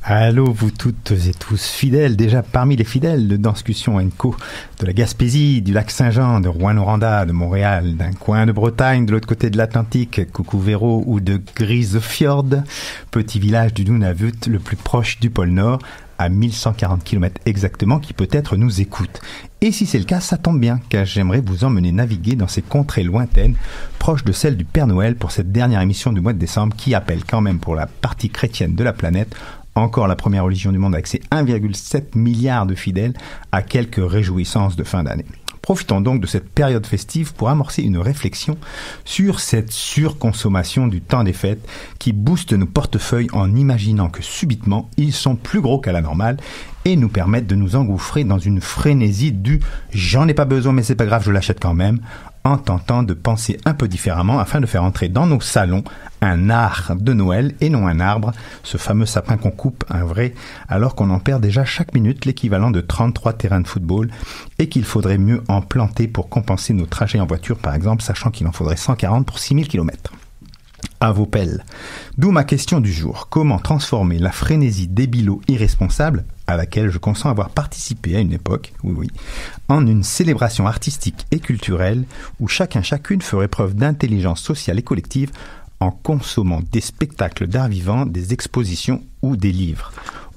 Allô, vous toutes et tous fidèles, déjà parmi les fidèles de Danscussion & de la Gaspésie, du lac Saint-Jean, de Rouen-Noranda, de Montréal, d'un coin de Bretagne, de l'autre côté de l'Atlantique, coucou Véro, ou de Grisefjord, petit village du Nunavut, le plus proche du pôle Nord, à 1140 km exactement, qui peut-être nous écoute. Et si c'est le cas, ça tombe bien, car j'aimerais vous emmener naviguer dans ces contrées lointaines, proches de celles du Père Noël, pour cette dernière émission du mois de décembre, qui appelle quand même pour la partie chrétienne de la planète, encore la première religion du monde avec ses 1,7 milliard de fidèles, à quelques réjouissances de fin d'année. Profitons donc de cette période festive pour amorcer une réflexion sur cette surconsommation du temps des fêtes qui booste nos portefeuilles en imaginant que subitement ils sont plus gros qu'à la normale et nous permettent de nous engouffrer dans une frénésie du « j'en ai pas besoin mais c'est pas grave, je l'achète quand même » en tentant de penser un peu différemment afin de faire entrer dans nos salons un art de Noël et non un arbre, ce fameux sapin qu'on coupe, un vrai, alors qu'on en perd déjà chaque minute l'équivalent de 33 terrains de football et qu'il faudrait mieux en planter pour compenser nos trajets en voiture par exemple, sachant qu'il en faudrait 140 pour 6000 km. À vos pelles. D'où ma question du jour. Comment transformer la frénésie débilo irresponsable, à laquelle je consens avoir participé à une époque, oui, en une célébration artistique et culturelle où chacune ferait preuve d'intelligence sociale et collective en consommant des spectacles d'art vivant, des expositions ou des livres.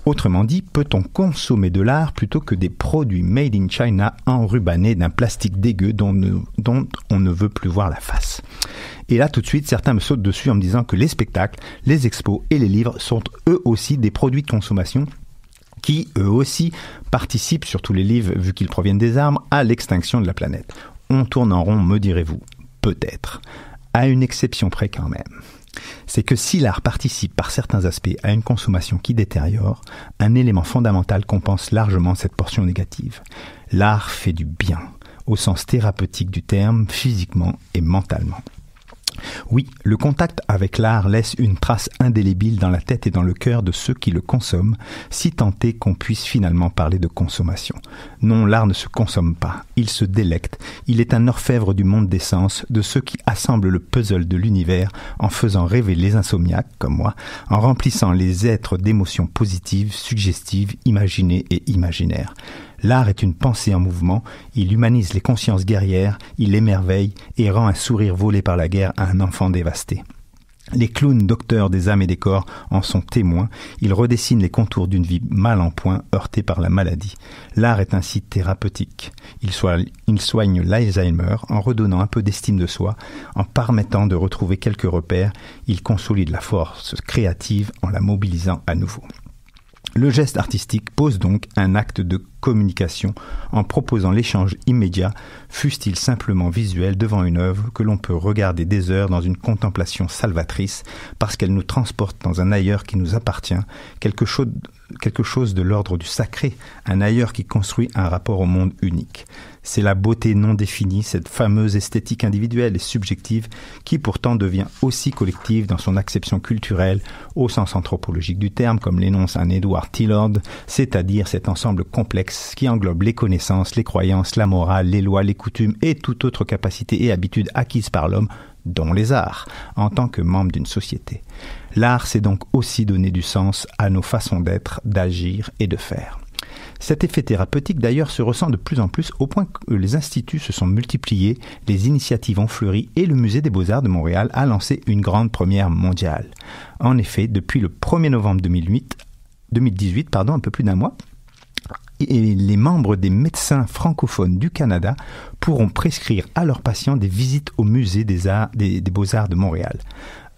Autrement dit, peut-on consommer de l'art plutôt que des produits made in China enrubannés d'un plastique dégueu dont on ne veut plus voir la face? Et là, tout de suite, certains me sautent dessus en me disant que les spectacles, les expos et les livres sont eux aussi des produits de consommation qui, eux aussi, participent, surtout les livres, vu qu'ils proviennent des arbres, à l'extinction de la planète. On tourne en rond, me direz-vous. Peut-être. À une exception près quand même. C'est que si l'art participe par certains aspects à une consommation qui détériore, un élément fondamental compense largement cette portion négative. L'art fait du bien, au sens thérapeutique du terme, physiquement et mentalement. Oui, le contact avec l'art laisse une trace indélébile dans la tête et dans le cœur de ceux qui le consomment, si tant est qu'on puisse finalement parler de consommation. Non, l'art ne se consomme pas, il se délecte. Il est un orfèvre du monde des sens, de ceux qui assemblent le puzzle de l'univers en faisant rêver les insomniaques, comme moi, en remplissant les êtres d'émotions positives, suggestives, imaginées et imaginaires. L'art est une pensée en mouvement, il humanise les consciences guerrières, il émerveille et rend un sourire volé par la guerre à un enfant dévasté. Les clowns docteurs des âmes et des corps en sont témoins, ils redessinent les contours d'une vie mal en point, heurtée par la maladie. L'art est ainsi thérapeutique. Il soigne l'Alzheimer en redonnant un peu d'estime de soi, en permettant de retrouver quelques repères, il consolide la force créative en la mobilisant à nouveau. Le geste artistique pose donc un acte de communication en proposant l'échange immédiat, fût-il simplement visuel devant une œuvre que l'on peut regarder des heures dans une contemplation salvatrice parce qu'elle nous transporte dans un ailleurs qui nous appartient, quelque chose de l'ordre du sacré, un ailleurs qui construit un rapport au monde unique. C'est la beauté non définie, cette fameuse esthétique individuelle et subjective qui pourtant devient aussi collective dans son acception culturelle au sens anthropologique du terme, comme l'énonce un Edward Tillord, c'est-à-dire cet ensemble complexe qui englobe les connaissances, les croyances, la morale, les lois, les coutumes et toute autre capacité et habitude acquise par l'homme, dont les arts, en tant que membre d'une société. L'art, c'est donc aussi donner du sens à nos façons d'être, d'agir et de faire. Cet effet thérapeutique d'ailleurs se ressent de plus en plus au point que les instituts se sont multipliés, les initiatives ont fleuri et le Musée des Beaux-Arts de Montréal a lancé une grande première mondiale. En effet, depuis le 1er novembre 2018, un peu plus d'un mois, et les membres des médecins francophones du Canada pourront prescrire à leurs patients des visites au Musée des Beaux-Arts de Montréal.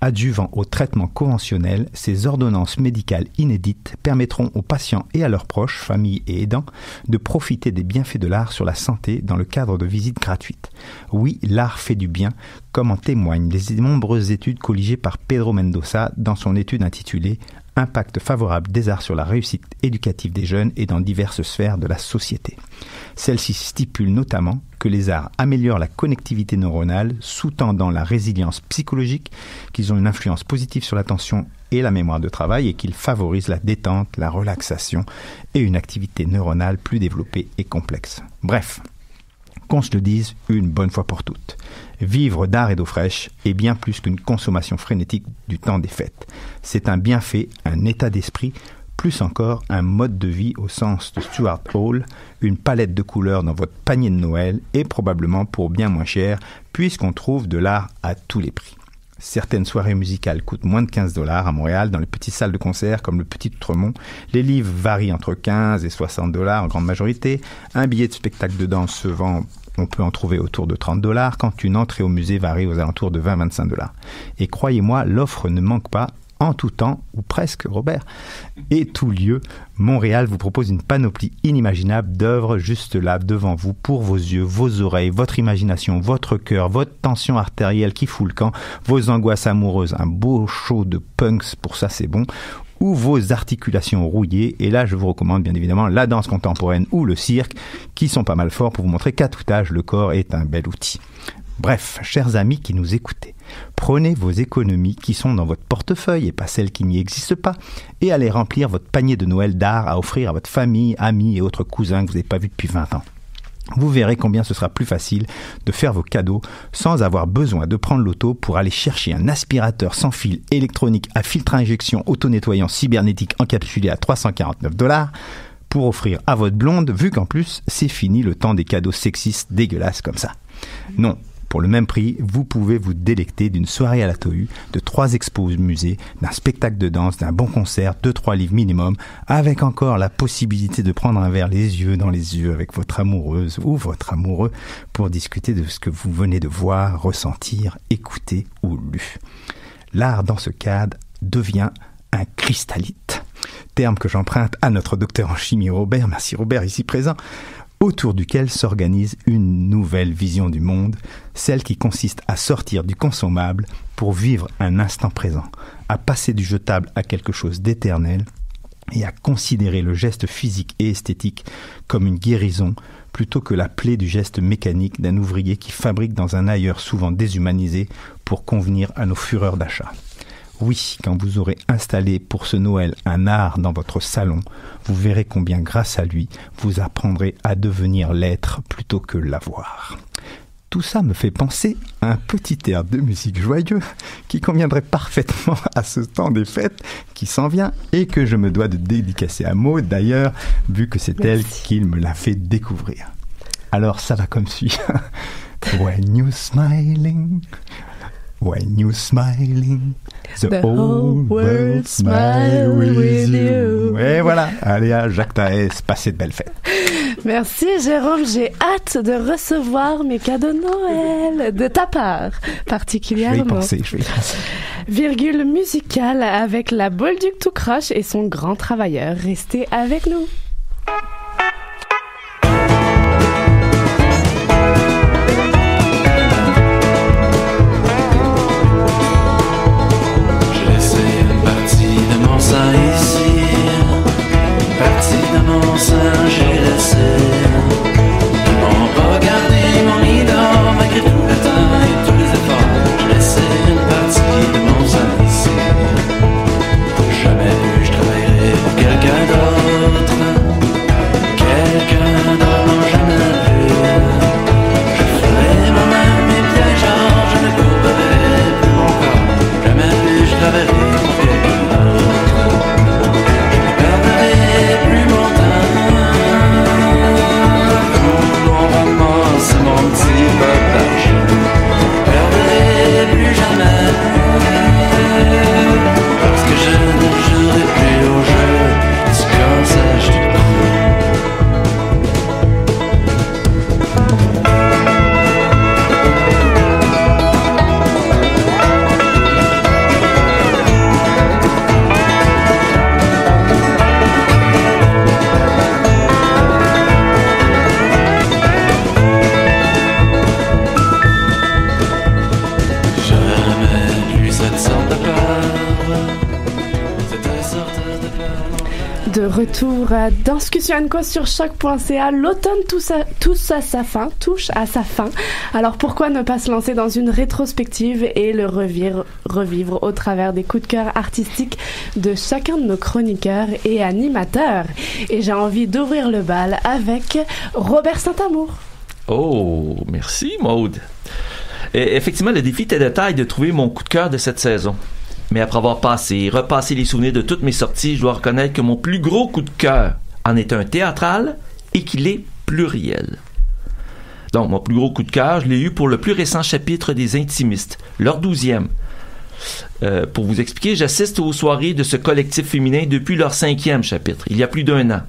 Adjuvant au traitement conventionnel, ces ordonnances médicales inédites permettront aux patients et à leurs proches, familles et aidants, de profiter des bienfaits de l'art sur la santé dans le cadre de visites gratuites. Oui, l'art fait du bien, comme en témoignent les nombreuses études colligées par Pedro Mendoza dans son étude intitulée « Impact favorable des arts sur la réussite éducative des jeunes et dans diverses sphères de la société ». Celle-ci stipule notamment que les arts améliorent la connectivité neuronale, sous-tendant la résilience psychologique, qu'ils ont une influence positive sur l'attention et la mémoire de travail et qu'ils favorisent la détente, la relaxation et une activité neuronale plus développée et complexe. Bref, qu'on se le dise une bonne fois pour toutes. Vivre d'art et d'eau fraîche est bien plus qu'une consommation frénétique du temps des fêtes. C'est un bienfait, un état d'esprit, plus encore un mode de vie au sens de Stuart Hall, une palette de couleurs dans votre panier de Noël et probablement pour bien moins cher puisqu'on trouve de l'art à tous les prix. Certaines soirées musicales coûtent moins de 15 $ à Montréal dans les petites salles de concert comme le Petit Outremont. Les livres varient entre 15 et 60 $ en grande majorité. Un billet de spectacle de danse se vend, on peut en trouver autour de 30 $ quand une entrée au musée varie aux alentours de 20-25 $. Et croyez-moi, l'offre ne manque pas. En tout temps, ou presque, Robert, et tout lieu, Montréal vous propose une panoplie inimaginable d'œuvres juste là, devant vous, pour vos yeux, vos oreilles, votre imagination, votre cœur, votre tension artérielle qui fout le camp, vos angoisses amoureuses, un beau show de punks, pour ça c'est bon, ou vos articulations rouillées, et là je vous recommande bien évidemment la danse contemporaine ou le cirque, qui sont pas mal forts pour vous montrer qu'à tout âge, le corps est un bel outil. Bref, chers amis qui nous écoutez, prenez vos économies qui sont dans votre portefeuille et pas celles qui n'y existent pas et allez remplir votre panier de Noël d'art à offrir à votre famille, amis et autres cousins que vous n'avez pas vus depuis 20 ans. Vous verrez combien ce sera plus facile de faire vos cadeaux sans avoir besoin de prendre l'auto pour aller chercher un aspirateur sans fil électronique à filtre à injection auto-nettoyant cybernétique encapsulé à 349 $ pour offrir à votre blonde, vu qu'en plus, c'est fini le temps des cadeaux sexistes dégueulasses comme ça. Non. Pour le même prix, vous pouvez vous délecter d'une soirée à la Tohu, de 3 expos au musée, d'un spectacle de danse, d'un bon concert, 2-3 livres minimum, avec encore la possibilité de prendre un verre les yeux dans les yeux avec votre amoureuse ou votre amoureux pour discuter de ce que vous venez de voir, ressentir, écouter ou lu. L'art dans ce cadre devient un cristallite, terme que j'emprunte à notre docteur en chimie Robert, merci Robert ici présent, autour duquel s'organise une nouvelle vision du monde, celle qui consiste à sortir du consommable pour vivre un instant présent, à passer du jetable à quelque chose d'éternel et à considérer le geste physique et esthétique comme une guérison plutôt que la plaie du geste mécanique d'un ouvrier qui fabrique dans un ailleurs souvent déshumanisé pour convenir à nos fureurs d'achat. Oui, quand vous aurez installé pour ce Noël un art dans votre salon, vous verrez combien grâce à lui, vous apprendrez à devenir l'être plutôt que l'avoir. Tout ça me fait penser à un petit air de musique joyeux qui conviendrait parfaitement à ce temps des fêtes qui s'en vient et que je me dois de dédicacer à Maud d'ailleurs, vu que c'est elle qui me l'a fait découvrir. Alors ça va comme suit. When you're smiling... When you're smiling, the whole world smiles with you. Et voilà, allez à Jacques Taès, passez de belles fêtes. Merci Jérôme, j'ai hâte de recevoir mes cadeaux de Noël de ta part, particulièrement. Je vais y penser. Virgule musicale avec la Bolduc tout croche et son grand travailleur. Restez avec nous. J'ai laissé. Ils m'ont pas gardé mon idole malgré tout le temps et tous les efforts. J'ai laissé une partie de mon sang ici. Jamais plus je travaillerai pour quelqu'un d'autre. de retour dans Discussion & Co sur choc.ca. L'automne touche à sa fin. Alors pourquoi ne pas se lancer dans une rétrospective et le revivre au travers des coups de cœur artistiques de chacun de nos chroniqueurs et animateurs. Et j'ai envie d'ouvrir le bal avec Robert Saint-Amour. Oh, merci Maude. Et effectivement, le défi était de taille de trouver mon coup de cœur de cette saison. Mais après avoir repassé les souvenirs de toutes mes sorties, je dois reconnaître que mon plus gros coup de cœur en est un théâtral et qu'il est pluriel. Donc, mon plus gros coup de cœur, je l'ai eu pour le plus récent chapitre des Intimistes, leur 12e. Pour vous expliquer, j'assiste aux soirées de ce collectif féminin depuis leur 5e chapitre, il y a plus d'1 an.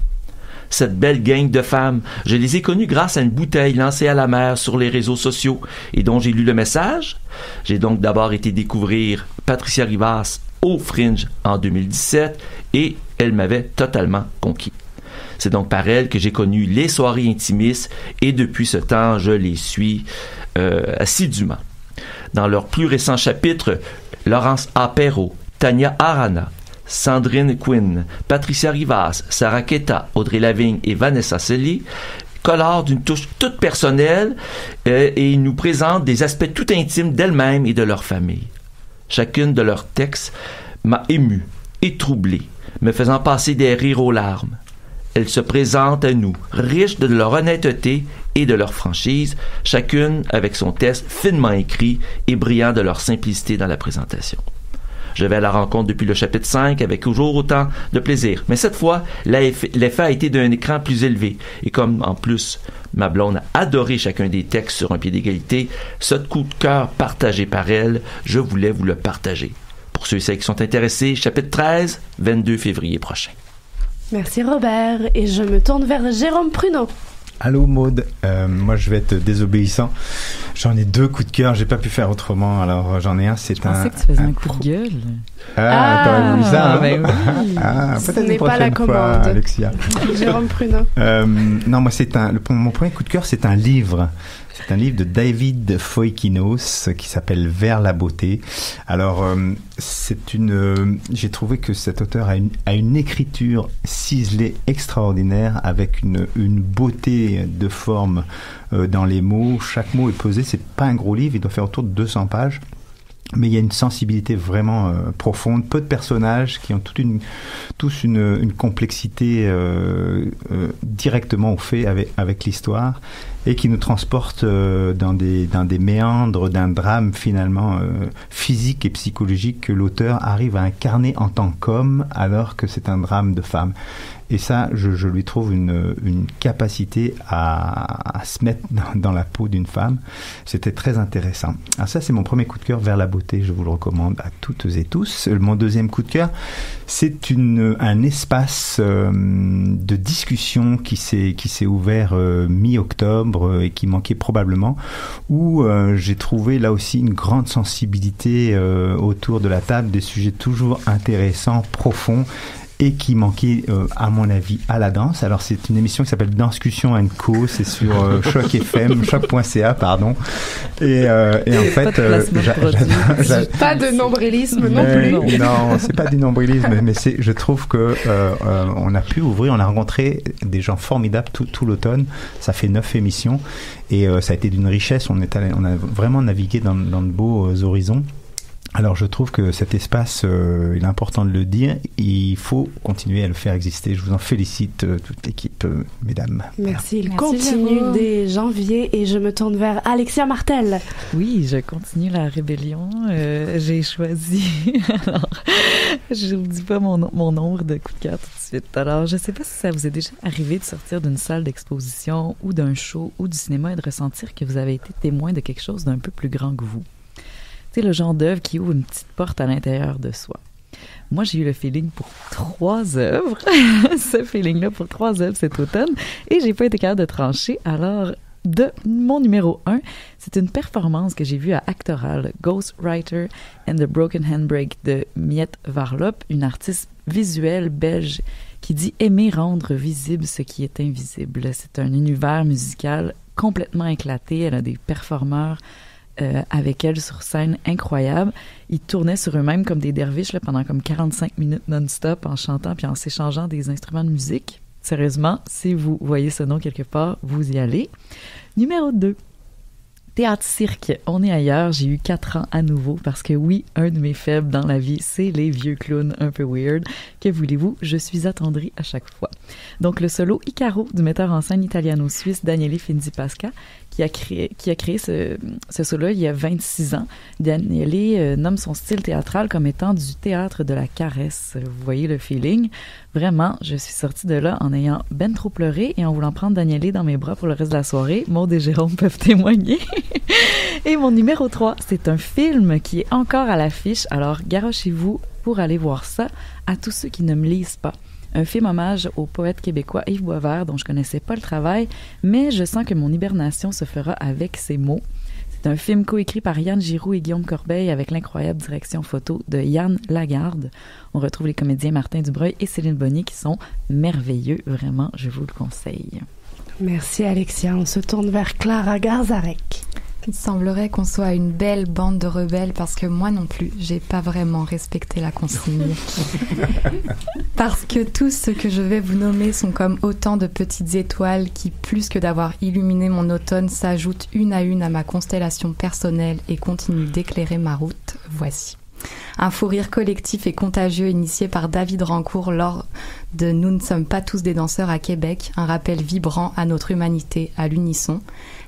Cette belle gang de femmes, je les ai connues grâce à une bouteille lancée à la mer sur les réseaux sociaux et dont j'ai lu le message. J'ai donc d'abord été découvrir Patricia Rivas au Fringe en 2017 et elle m'avait totalement conquis. C'est donc par elle que j'ai connu les soirées intimistes et depuis ce temps, je les suis assidûment. Dans leur plus récent chapitre, Laurence A. Perrault, Tania Arana, Sandrine Quinn, Patricia Rivas, Sarah Quetta, Audrey Lavigne et Vanessa Selly colorent d'une touche toute personnelle et nous présentent des aspects tout intimes d'elles-mêmes et de leur famille. Chacune de leurs textes m'a ému et troublé, me faisant passer des rires aux larmes. Elles se présentent à nous, riches de leur honnêteté et de leur franchise, chacune avec son texte finement écrit et brillant de leur simplicité dans la présentation. Je vais à la rencontre depuis le chapitre 5 avec toujours autant de plaisir. Mais cette fois, l'effet a été d'un écran plus élevé. Et comme, en plus, ma blonde a adoré chacun des textes sur un pied d'égalité, ce coup de cœur partagé par elle, je voulais vous le partager. Pour ceux et celles qui sont intéressés, chapitre 13, 22 février prochain. Merci Robert. Et je me tourne vers Jérôme Pruneau. Allô Maude, moi je vais être désobéissant. J'en ai 2 coups de cœur, j'ai pas pu faire autrement. Alors j'en ai un, c'est Je pensais que tu faisais un coup de gueule. T'aurais voulu ça, hein? Ben oui. Peut-être n'est une pas la prochaine fois, commande. Alexia. Jérôme Pruneau. Non, moi mon premier coup de cœur, c'est un livre. C'est un livre de David Foikinos qui s'appelle Vers la beauté. Alors, j'ai trouvé que cet auteur a une écriture ciselée extraordinaire avec une beauté de forme dans les mots. Chaque mot est posé. C'est pas un gros livre. Il doit faire autour de 200 pages. Mais il y a une sensibilité vraiment profonde, peu de personnages qui ont tous une complexité directement au fait avec l'histoire et qui nous transportent dans des méandres d'un drame finalement physique et psychologique que l'auteur arrive à incarner en tant qu'homme alors que c'est un drame de femme. Et ça, je lui trouve une capacité à se mettre dans la peau d'une femme. C'était très intéressant. Alors ça, c'est mon premier coup de cœur vers la beauté. Je vous le recommande à toutes et tous. Mon deuxième coup de cœur, c'est un espace de discussion qui s'est ouvert mi-octobre et qui manquait probablement, où j'ai trouvé là aussi une grande sensibilité autour de la table, des sujets toujours intéressants, profonds, et qui manquait, à mon avis, à la danse. Alors, c'est une émission qui s'appelle Discussion & Co. C'est sur Choc FM, choc.ca, pardon. Et en fait, pas de nombrilisme non plus. Non, c'est pas du nombrilisme, mais je trouve que on a pu ouvrir, on a rencontré des gens formidables tout l'automne. Ça fait 9 émissions et ça a été d'une richesse. On a vraiment navigué dans de beaux horizons. Alors je trouve que cet espace, il est important de le dire, il faut continuer à le faire exister. Je vous en félicite, toute l'équipe, mesdames. Merci, il continue dès janvier et je me tourne vers Alexia Martel. Oui, je continue la rébellion. J'ai choisi, alors je vous dis pas mon nombre de coups de cœur tout de suite. Alors je sais pas si ça vous est déjà arrivé de sortir d'une salle d'exposition ou d'un show ou du cinéma et de ressentir que vous avez été témoin de quelque chose d'un peu plus grand que vous. C'est le genre d'œuvre qui ouvre une petite porte à l'intérieur de soi. Moi, j'ai eu le feeling pour 3 œuvres, ce feeling-là pour 3 œuvres cet automne, et j'ai pas été capable de trancher. Alors, mon numéro 1, c'est une performance que j'ai vue à Actoral, Ghostwriter and the Broken Handbrake de Miette Varlop, une artiste visuelle belge qui dit aimer rendre visible ce qui est invisible. C'est un univers musical complètement éclaté. Elle a des performeurs avec elle sur scène incroyable. Ils tournaient sur eux-mêmes comme des derviches là, pendant comme 45 minutes non-stop en chantant puis en s'échangeant des instruments de musique. Sérieusement, si vous voyez ce nom quelque part, vous y allez. Numéro 2. Théâtre-cirque, on est ailleurs, j'ai eu 4 ans à nouveau parce que oui, un de mes faibles dans la vie, c'est les vieux clowns un peu weird. Que voulez-vous, je suis attendrie à chaque fois. Donc le solo Icaro du metteur en scène italiano-suisse Daniele Finzi-Pasca qui a créé ce solo il y a 26 ans. Daniele nomme son style théâtral comme étant du théâtre de la caresse. Vous voyez le feeling? Vraiment, je suis sortie de là en ayant ben trop pleuré et en voulant prendre Daniele dans mes bras pour le reste de la soirée. Maud et Jérôme peuvent témoigner. Et mon numéro 3, c'est un film qui est encore à l'affiche, alors garochez-vous pour aller voir ça à tous ceux qui ne me lisent pas. Un film hommage au poète québécois Yves Boisvert dont je connaissais pas le travail, mais je sens que mon hibernation se fera avec ses mots. C'est un film coécrit par Yann Giroux et Guillaume Corbeil avec l'incroyable direction photo de Yann Lagarde. On retrouve les comédiens Martin Dubreuil et Céline Bonnier qui sont merveilleux. Vraiment, je vous le conseille. Merci Alexia. On se tourne vers Clara Garzarek. Il semblerait qu'on soit une belle bande de rebelles parce que moi non plus, j'ai pas vraiment respecté la consigne. Parce que tous ceux que je vais vous nommer sont comme autant de petites étoiles qui, plus que d'avoir illuminé mon automne, s'ajoutent une à ma constellation personnelle et continuent d'éclairer ma route. Voici. Un fou rire collectif et contagieux initié par David Rancourt lors de Nous ne sommes pas tous des danseurs à Québec, un rappel vibrant à notre humanité à l'unisson.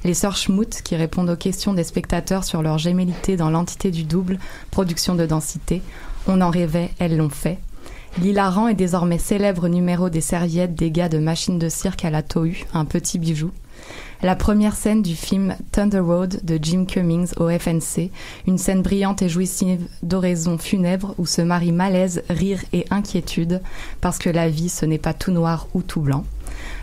Les sœurs Schmout qui répondent aux questions des spectateurs sur leur gémellité dans l'entité du double, production de densité. On en rêvait, elles l'ont fait. L'hilarant et désormais célèbre numéro des serviettes des gars de Machine de cirque à la Tohu, un petit bijou. La première scène du film Thunder Road de Jim Cummings au FNC, une scène brillante et jouissive d'oraison funèbre où se marient malaise, rire et inquiétude, parce que la vie ce n'est pas tout noir ou tout blanc.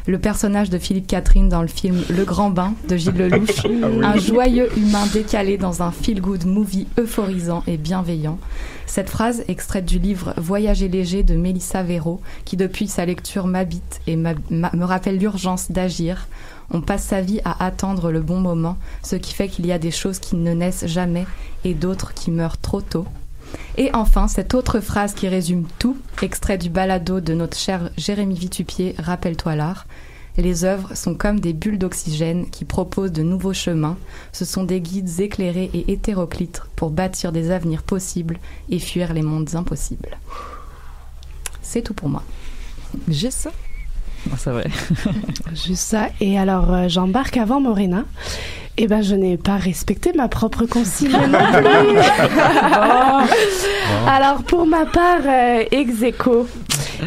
Le personnage de Philippe Catherine dans le film Le Grand Bain de Gilles Lelouch, un joyeux humain décalé dans un feel-good movie euphorisant et bienveillant. Cette phrase, extraite du livre Voyager léger de Mélissa Véro, qui depuis sa lecture m'habite et me rappelle l'urgence d'agir. On passe sa vie à attendre le bon moment, ce qui fait qu'il y a des choses qui ne naissent jamais et d'autres qui meurent trop tôt. Et enfin, cette autre phrase qui résume tout, extrait du balado de notre cher Jérémy Vitupier, Rappelle-toi l'art. Les œuvres sont comme des bulles d'oxygène qui proposent de nouveaux chemins. Ce sont des guides éclairés et hétéroclites pour bâtir des avenirs possibles et fuir les mondes impossibles. C'est tout pour moi. Juste ça? Oh, c'est vrai. Juste ça. Et alors, j'embarque avant Morena. Eh ben, je n'ai pas respecté ma propre consigne non plus. Alors, pour ma part, ex aequo,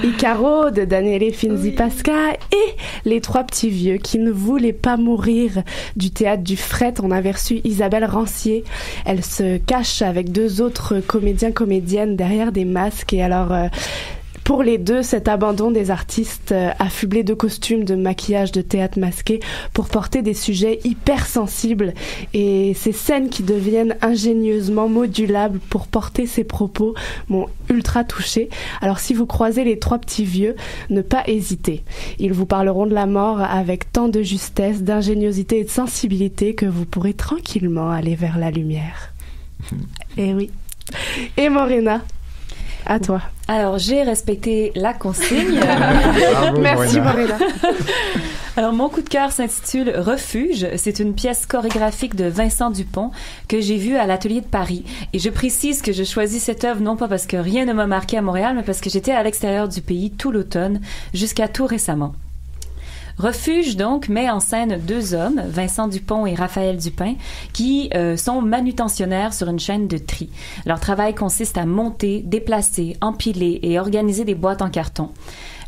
Icaro de Daniele Finzi-Pasca et Les Trois Petits Vieux qui ne voulaient pas mourir du théâtre du Fret. On avait reçu Isabelle Rancier. Elle se cache avec 2 autres comédiennes derrière des masques. Et alors... pour les deux, cet abandon des artistes affublés de costumes, de maquillage, de théâtre masqué pour porter des sujets hyper sensibles et ces scènes qui deviennent ingénieusement modulables pour porter ces propos m'ont ultra touchée. Alors si vous croisez Les Trois Petits Vieux, ne pas hésiter. Ils vous parleront de la mort avec tant de justesse, d'ingéniosité et de sensibilité que vous pourrez tranquillement aller vers la lumière. Et oui. Et Morena, à toi. Alors, j'ai respecté la consigne. Bravo, merci, Morena. Alors, mon coup de cœur s'intitule Refuge. C'est une pièce chorégraphique de Vincent Dupont que j'ai vue à l'Atelier de Paris. Et je précise que je choisis cette œuvre non pas parce que rien ne m'a marqué à Montréal, mais parce que j'étais à l'extérieur du pays tout l'automne, jusqu'à tout récemment. Refuge, donc, met en scène 2 hommes, Vincent Dupont et Raphaël Dupin, qui sont manutentionnaires sur une chaîne de tri. Leur travail consiste à monter, déplacer, empiler et organiser des boîtes en carton.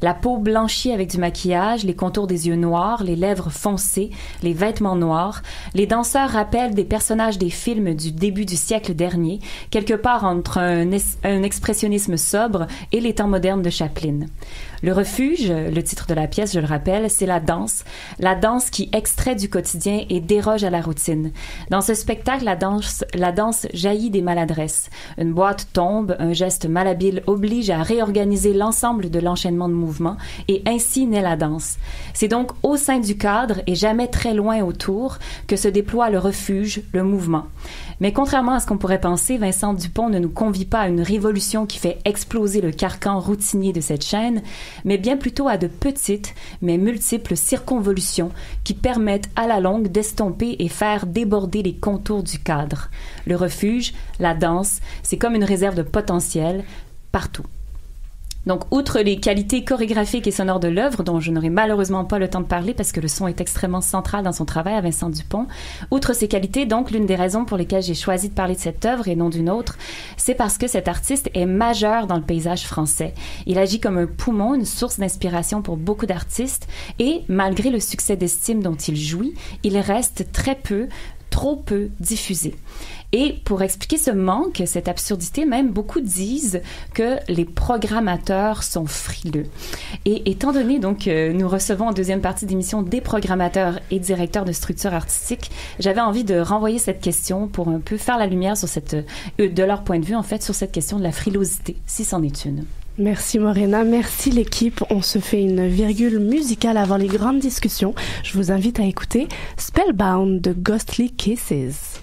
La peau blanchie avec du maquillage, les contours des yeux noirs, les lèvres foncées, les vêtements noirs, les danseurs rappellent des personnages des films du début du siècle dernier, quelque part entre un expressionnisme sobre et les temps modernes de Chaplin. Le refuge, le titre de la pièce, je le rappelle, c'est la danse qui extrait du quotidien et déroge à la routine. Dans ce spectacle, la danse jaillit des maladresses. Une boîte tombe, un geste malhabile oblige à réorganiser l'ensemble de l'enchaînement de mouvements. mouvement, et ainsi naît la danse. C'est donc au sein du cadre et jamais très loin autour que se déploie le refuge, le mouvement. Mais contrairement à ce qu'on pourrait penser, Vincent Dupont ne nous convie pas à une révolution qui fait exploser le carcan routinier de cette chaîne, mais bien plutôt à de petites, mais multiples circonvolutions qui permettent à la longue d'estomper et faire déborder les contours du cadre. Le refuge, la danse, c'est comme une réserve de potentiel partout. Donc, outre les qualités chorégraphiques et sonores de l'œuvre, dont je n'aurai malheureusement pas le temps de parler parce que le son est extrêmement central dans son travail à Vincent Dupont, outre ces qualités, donc, l'une des raisons pour lesquelles j'ai choisi de parler de cette œuvre et non d'une autre, c'est parce que cet artiste est majeur dans le paysage français. Il agit comme un poumon, une source d'inspiration pour beaucoup d'artistes et, malgré le succès d'estime dont il jouit, il reste trop peu diffusé. Et pour expliquer ce manque, cette absurdité, même beaucoup disent que les programmateurs sont frileux. Et étant donné, donc, nous recevons en deuxième partie d'émission des programmateurs et directeurs de structures artistiques, j'avais envie de renvoyer cette question pour un peu faire la lumière sur de leur point de vue, en fait, sur cette question de la frilosité, si c'en est une. Merci Morena, merci l'équipe. On se fait une virgule musicale avant les grandes discussions. Je vous invite à écouter Spellbound de Ghostly Kisses.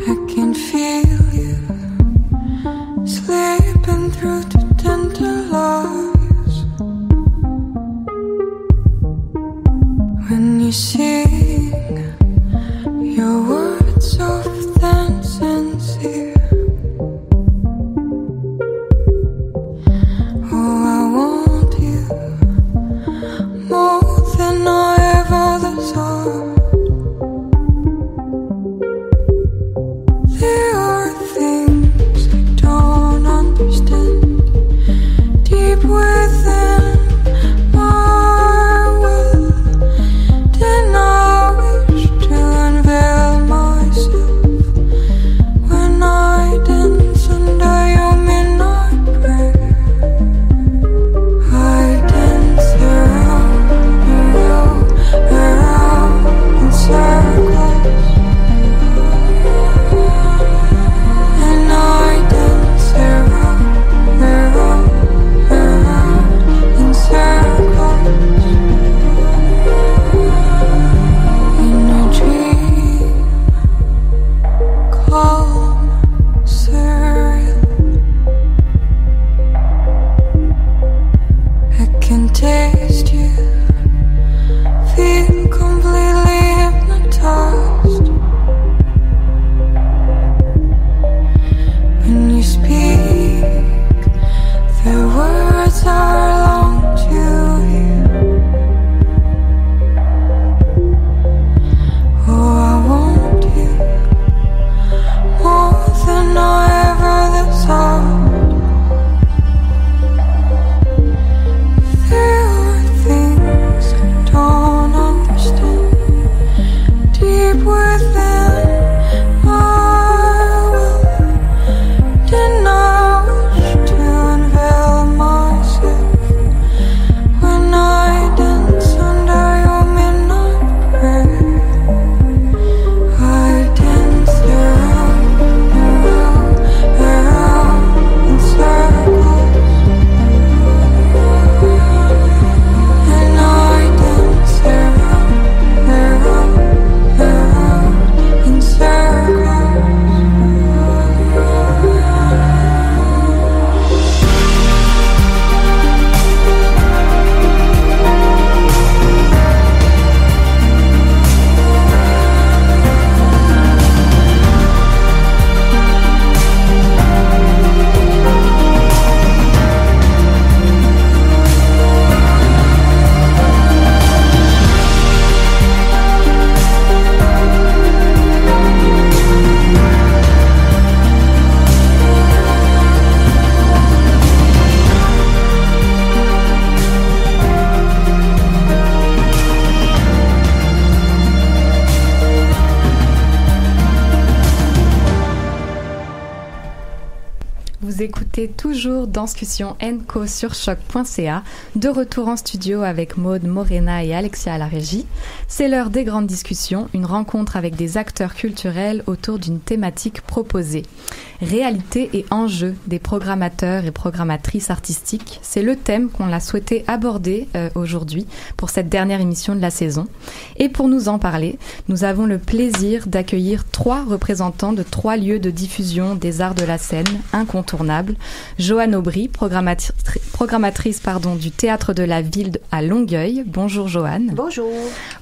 I can feel you slipping through the tender lies when you sing your words of dancing. Vous écoutez toujours Danscussion &Co sur choc.ca. De retour en studio avec Maude, Morena et Alexia à la régie. C'est l'heure des grandes discussions, une rencontre avec des acteurs culturels autour d'une thématique proposée. Réalité et enjeux des programmateurs et programmatrices artistiques, c'est le thème qu'on a souhaité aborder aujourd'hui pour cette dernière émission de la saison. Et pour nous en parler, nous avons le plaisir d'accueillir 3 représentants de 3 lieux de diffusion des arts de la scène incontournables. Joanne Aubry, programmatrice du Théâtre de la Ville à Longueuil. Bonjour Joanne. Bonjour.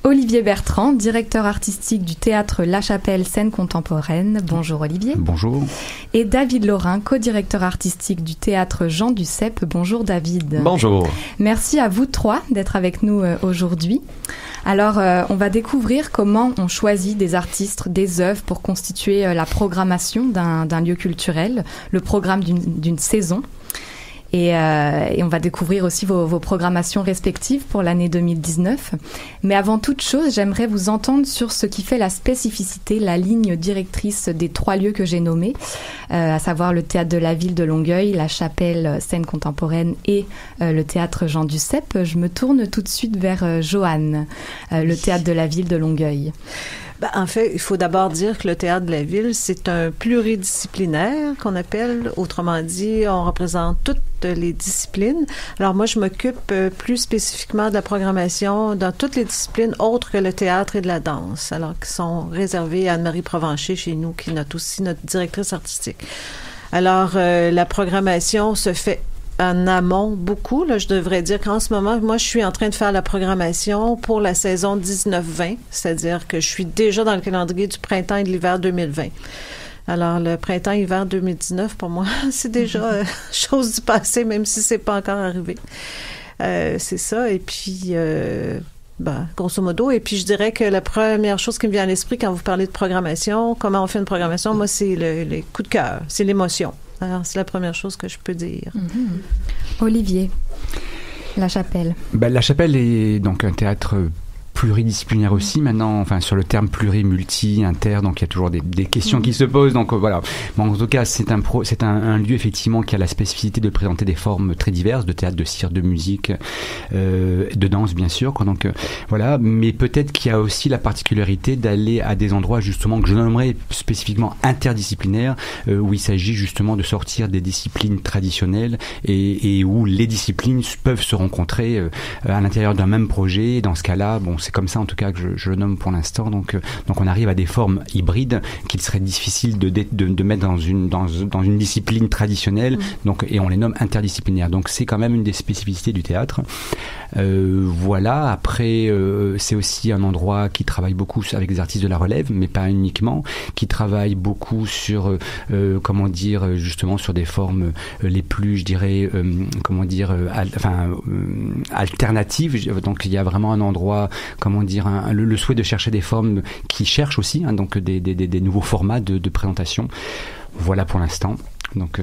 Olivier Bertrand, directeur artistique du Théâtre La Chapelle Scène Contemporaine. Bonjour Olivier. Bonjour. Et David Laurin, co-directeur artistique du Théâtre Jean Duceppe. Bonjour David. Bonjour. Merci à vous 3 d'être avec nous aujourd'hui. Alors, on va découvrir comment on choisit des artistes, des œuvres pour constituer la programmation d'un lieu culturel, le programme d'une saison. Et on va découvrir aussi vos programmations respectives pour l'année 2019. Mais avant toute chose, j'aimerais vous entendre sur ce qui fait la spécificité, la ligne directrice des 3 lieux que j'ai nommés, à savoir le Théâtre de la Ville de Longueuil, la Chapelle Scène Contemporaine et le Théâtre Jean Duceppe. Je me tourne tout de suite vers Joanne, le Théâtre de la Ville de Longueuil. En fait, il faut d'abord dire que le Théâtre de la Ville, c'est un pluridisciplinaire qu'on appelle. Autrement dit, on représente toutes les disciplines. Alors moi, je m'occupe plus spécifiquement de la programmation dans toutes les disciplines autres que le théâtre et de la danse, alors qui sont réservées à Anne-Marie Provencher chez nous, qui est aussi notre directrice artistique. Alors, la programmation se fait en amont beaucoup. Là, je devrais dire qu'en ce moment, moi, je suis en train de faire la programmation pour la saison 19-20, c'est-à-dire que je suis déjà dans le calendrier du printemps et de l'hiver 2020. Alors, le printemps-hiver 2019, pour moi, c'est déjà chose du passé, même si c'est pas encore arrivé. C'est ça. Et puis, grosso modo. Et puis, je dirais que la première chose qui me vient à l'esprit quand vous parlez de programmation, comment on fait une programmation, moi, c'est le coup de cœur, c'est l'émotion. Alors, c'est la première chose que je peux dire. Olivier, La Chapelle. La Chapelle est donc un théâtre pluridisciplinaire aussi maintenant, enfin sur le terme pluri, multi, inter, donc il y a toujours des questions qui se posent, donc voilà. Bon, en tout cas, c'est un lieu effectivement qui a la spécificité de présenter des formes très diverses, de théâtre, de cirque, de musique, de danse bien sûr, quoi. Donc voilà, mais peut-être qu'il y a aussi la particularité d'aller à des endroits justement que je nommerais spécifiquement interdisciplinaires, où il s'agit justement de sortir des disciplines traditionnelles et où les disciplines peuvent se rencontrer à l'intérieur d'un même projet. Dans ce cas-là, bon, c'est comme ça en tout cas que je le nomme pour l'instant. Donc on arrive à des formes hybrides qu'il serait difficile de mettre dans une discipline traditionnelle. Donc, et on les nomme interdisciplinaires. Donc c'est quand même une des spécificités du théâtre. Voilà. Après, c'est aussi un endroit qui travaille beaucoup avec des artistes de la relève, mais pas uniquement, qui travaille beaucoup sur justement sur des formes les plus, je dirais, alternatives. Donc il y a vraiment un endroit, le souhait de chercher des formes qui cherchent aussi, donc des nouveaux formats de présentation. Voilà pour l'instant. Donc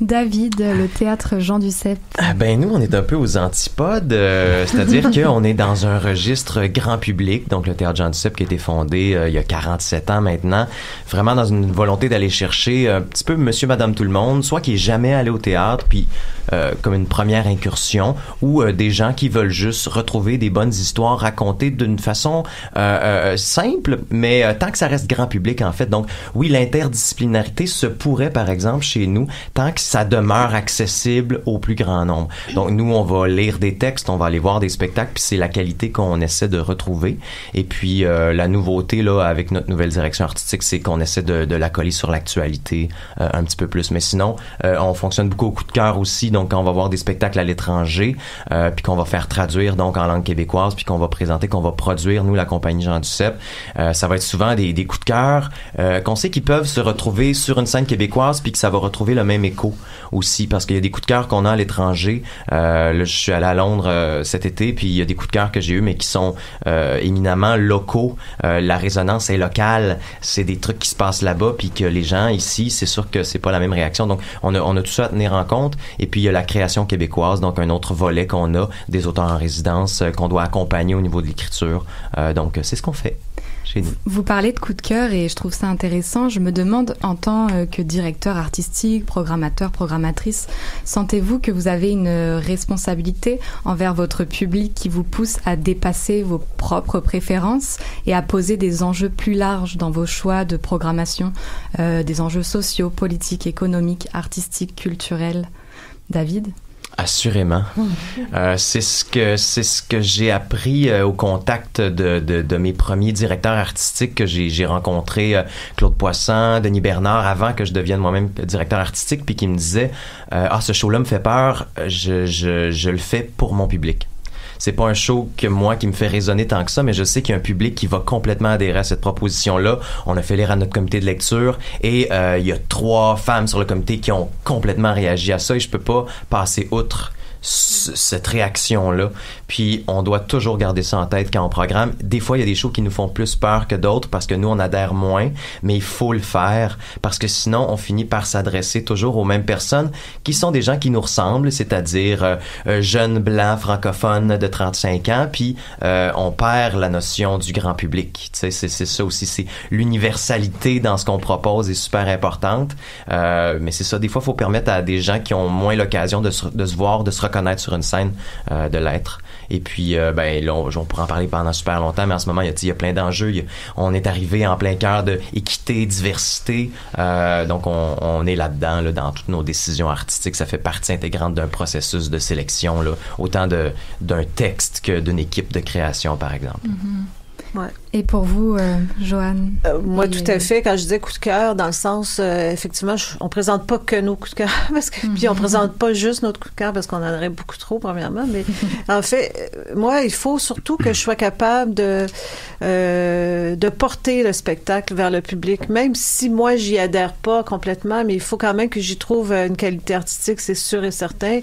David, le Théâtre Jean Duceppe. Nous, on est un peu aux antipodes, c'est-à-dire qu'on est dans un registre grand public, donc le Théâtre Jean Duceppe qui a été fondé il y a 47 ans maintenant, vraiment dans une volonté d'aller chercher un petit peu monsieur, madame, tout le monde, soit qui est jamais allé au théâtre, puis comme une première incursion, ou des gens qui veulent juste retrouver des bonnes histoires racontées d'une façon simple, mais tant que ça reste grand public en fait. Donc oui, l'interdisciplinarité se pourrait par exemple chez nous, tant que ça demeure accessible au plus grand nombre. Donc nous, on va lire des textes, on va aller voir des spectacles, puis c'est la qualité qu'on essaie de retrouver. Et puis la nouveauté là avec notre nouvelle direction artistique, c'est qu'on essaie de la coller sur l'actualité un petit peu plus. Mais sinon, on fonctionne beaucoup au coup de cœur aussi. Donc quand on va voir des spectacles à l'étranger, puis qu'on va faire traduire donc en langue québécoise, puis qu'on va présenter, qu'on va produire nous la compagnie Jean Duceppe, ça va être souvent des coups de cœur qu'on sait qu'ils peuvent se retrouver sur une scène québécoise, puis que ça va retrouver le même écho aussi, parce qu'il y a des coups de cœur qu'on a à l'étranger. Là, je suis allé à Londres cet été, puis il y a des coups de cœur que j'ai eu, mais qui sont éminemment locaux. La résonance est locale. C'est des trucs qui se passent là-bas, puis que les gens ici, c'est sûr que c'est pas la même réaction. Donc, on a tout ça à tenir en compte. Et puis, il y a la création québécoise, donc un autre volet qu'on a, des auteurs en résidence qu'on doit accompagner au niveau de l'écriture. Donc, c'est ce qu'on fait. chez nous. Vous parlez de coup de cœur et je trouve ça intéressant. Je me demande, en tant que directeur artistique, programmateur, programmatrice, sentez-vous que vous avez une responsabilité envers votre public qui vous pousse à dépasser vos propres préférences et à poser des enjeux plus larges dans vos choix de programmation, des enjeux sociaux, politiques, économiques, artistiques, culturels? David? Assurément. C'est ce que j'ai appris au contact de mes premiers directeurs artistiques que j'ai rencontrés, Claude Poisson, Denis Bernard, avant que je devienne moi-même directeur artistique, puis qui me disaient ce show-là me fait peur, je le fais pour mon public. C'est pas un show qui me fait résonner tant que ça, mais je sais qu'il y a un public qui va complètement adhérer à cette proposition-là. On a fait lire à notre comité de lecture et il y a 3 femmes sur le comité qui ont complètement réagi à ça et je peux pas passer outre cette réaction-là. Puis, on doit toujours garder ça en tête quand on programme. Des fois, il y a des shows qui nous font plus peur que d'autres parce que nous, on adhère moins, mais il faut le faire parce que sinon, on finit par s'adresser toujours aux mêmes personnes qui sont des gens qui nous ressemblent, c'est-à-dire jeunes blancs francophones de 35 ans, puis on perd la notion du grand public. Tu sais, c'est ça aussi, c'est l'universalité dans ce qu'on propose est super importante, mais c'est ça, des fois, il faut permettre à des gens qui ont moins l'occasion de se voir, de se reconnaître sur une scène, de l'être. Et puis, là, on pourrait en parler pendant super longtemps, mais en ce moment, il y a plein d'enjeux. On est arrivé en plein cœur de équité, diversité. Donc, on est là-dedans, là, dans toutes nos décisions artistiques. Ça fait partie intégrante d'un processus de sélection, là, autant d'un texte que d'une équipe de création, par exemple. Mm-hmm. Ouais. Et pour vous, Joanne? Moi, tout à fait. Quand je disais coup de cœur, dans le sens, effectivement, on présente pas que nos coups de cœur, parce que, puis on présente pas juste notre coup de cœur, parce qu'on en aurait beaucoup trop, premièrement, mais en fait, moi, il faut surtout que je sois capable de porter le spectacle vers le public, même si moi, j'y adhère pas complètement, mais il faut quand même que j'y trouve une qualité artistique, c'est sûr et certain,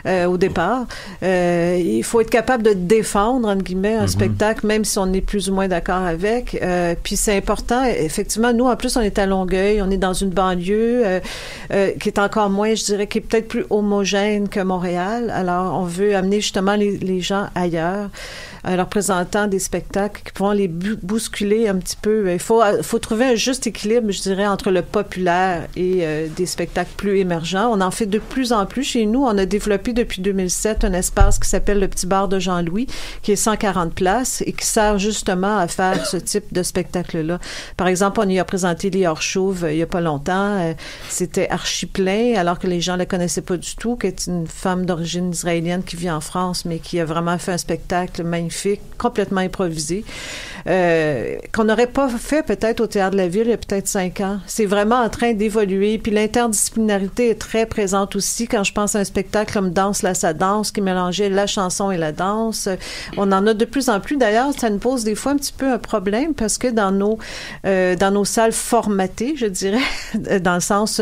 au départ. Il faut être capable de défendre, entre guillemets, un spectacle, même si on est plus ou moins d'accord avec. Puis c'est important. Effectivement, nous, en plus, on est à Longueuil. On est dans une banlieue qui est encore moins, je dirais, qui est peut-être plus homogène que Montréal. Alors, on veut amener justement les gens ailleurs, leur présentant des spectacles qui pourront les bousculer un petit peu. Il faut trouver un juste équilibre, je dirais, entre le populaire et des spectacles plus émergents. On en fait de plus en plus chez nous. On a développé depuis 2007 un espace qui s'appelle le Petit Bar de Jean-Louis, qui est 140 places et qui sert justement à faire ce type de spectacle-là. Par exemple, on y a présenté les Hors-Chauves il y a pas longtemps. C'était archi plein, alors que les gens ne la connaissaient pas du tout, qui est une femme d'origine israélienne qui vit en France, mais qui a vraiment fait un spectacle magnifique, complètement improvisé, qu'on n'aurait pas fait peut-être au Théâtre de la Ville il y a peut-être 5 ans. C'est vraiment en train d'évoluer. Puis l'interdisciplinarité est très présente aussi. Quand je pense à un spectacle comme Danse la sa danse, qui mélangeait la chanson et la danse, on en a de plus en plus. D'ailleurs, ça nous pose des fois un petit peu un problème parce que dans nos salles formatées, je dirais, dans le sens,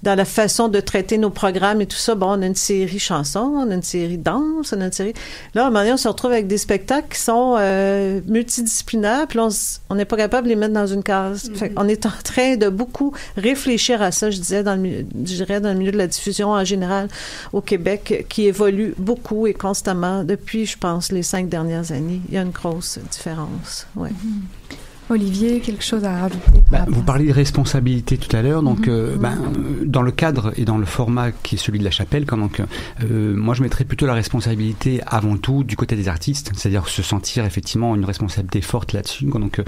dans la façon de traiter nos programmes et tout ça, bon, on a une série chansons, on a une série danse, on a une série... Là, à un moment donné, on se retrouve avec des spectacles qui sont multidisciplinaires, puis on n'est pas capable de les mettre dans une case. Fait on est en train de beaucoup réfléchir à ça, je dirais, dans le milieu de la diffusion en général au Québec, qui évolue beaucoup et constamment depuis, je pense, les 5 dernières années. Il y a une grosse différence. Ouais. Olivier, quelque chose à rajouter? Vous parliez de responsabilité tout à l'heure, donc dans le cadre et dans le format qui est celui de la chapelle, moi je mettrais plutôt la responsabilité avant tout du côté des artistes, c'est-à-dire se sentir effectivement une responsabilité forte là-dessus, donc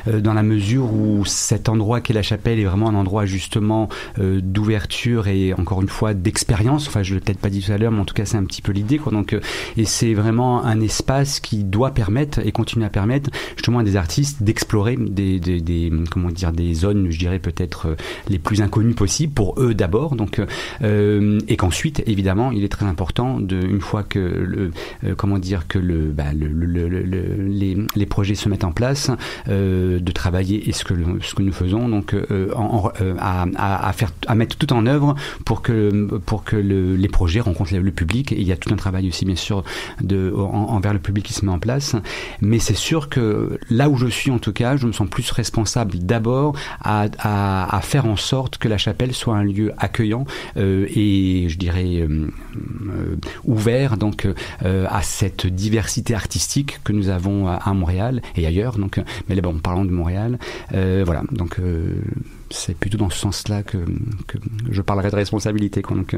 dans la mesure où cet endroit qu'est la chapelle est vraiment un endroit justement d'ouverture et encore une fois d'expérience, enfin je l'ai peut-être pas dit tout à l'heure, mais en tout cas c'est un petit peu l'idée, quoi. Donc, et c'est vraiment un espace qui doit permettre et continuer à permettre justement à des artistes d'explorer des zones, je dirais peut-être les plus inconnues possibles pour eux d'abord, donc et qu'ensuite évidemment il est très important une fois que les projets se mettent en place, de travailler et ce que nous faisons, donc à mettre tout en œuvre pour que les projets rencontrent le public. Et il y a tout un travail aussi bien sûr envers le public qui se met en place, mais c'est sûr que là où je suis en tout cas, je me sens plus responsable d'abord à faire en sorte que la chapelle soit un lieu accueillant et je dirais ouvert donc à cette diversité artistique que nous avons à Montréal et ailleurs. Donc, mais bon, parlons de Montréal. Voilà, donc c'est plutôt dans ce sens-là que je parlerai de responsabilité. Quoi, donc,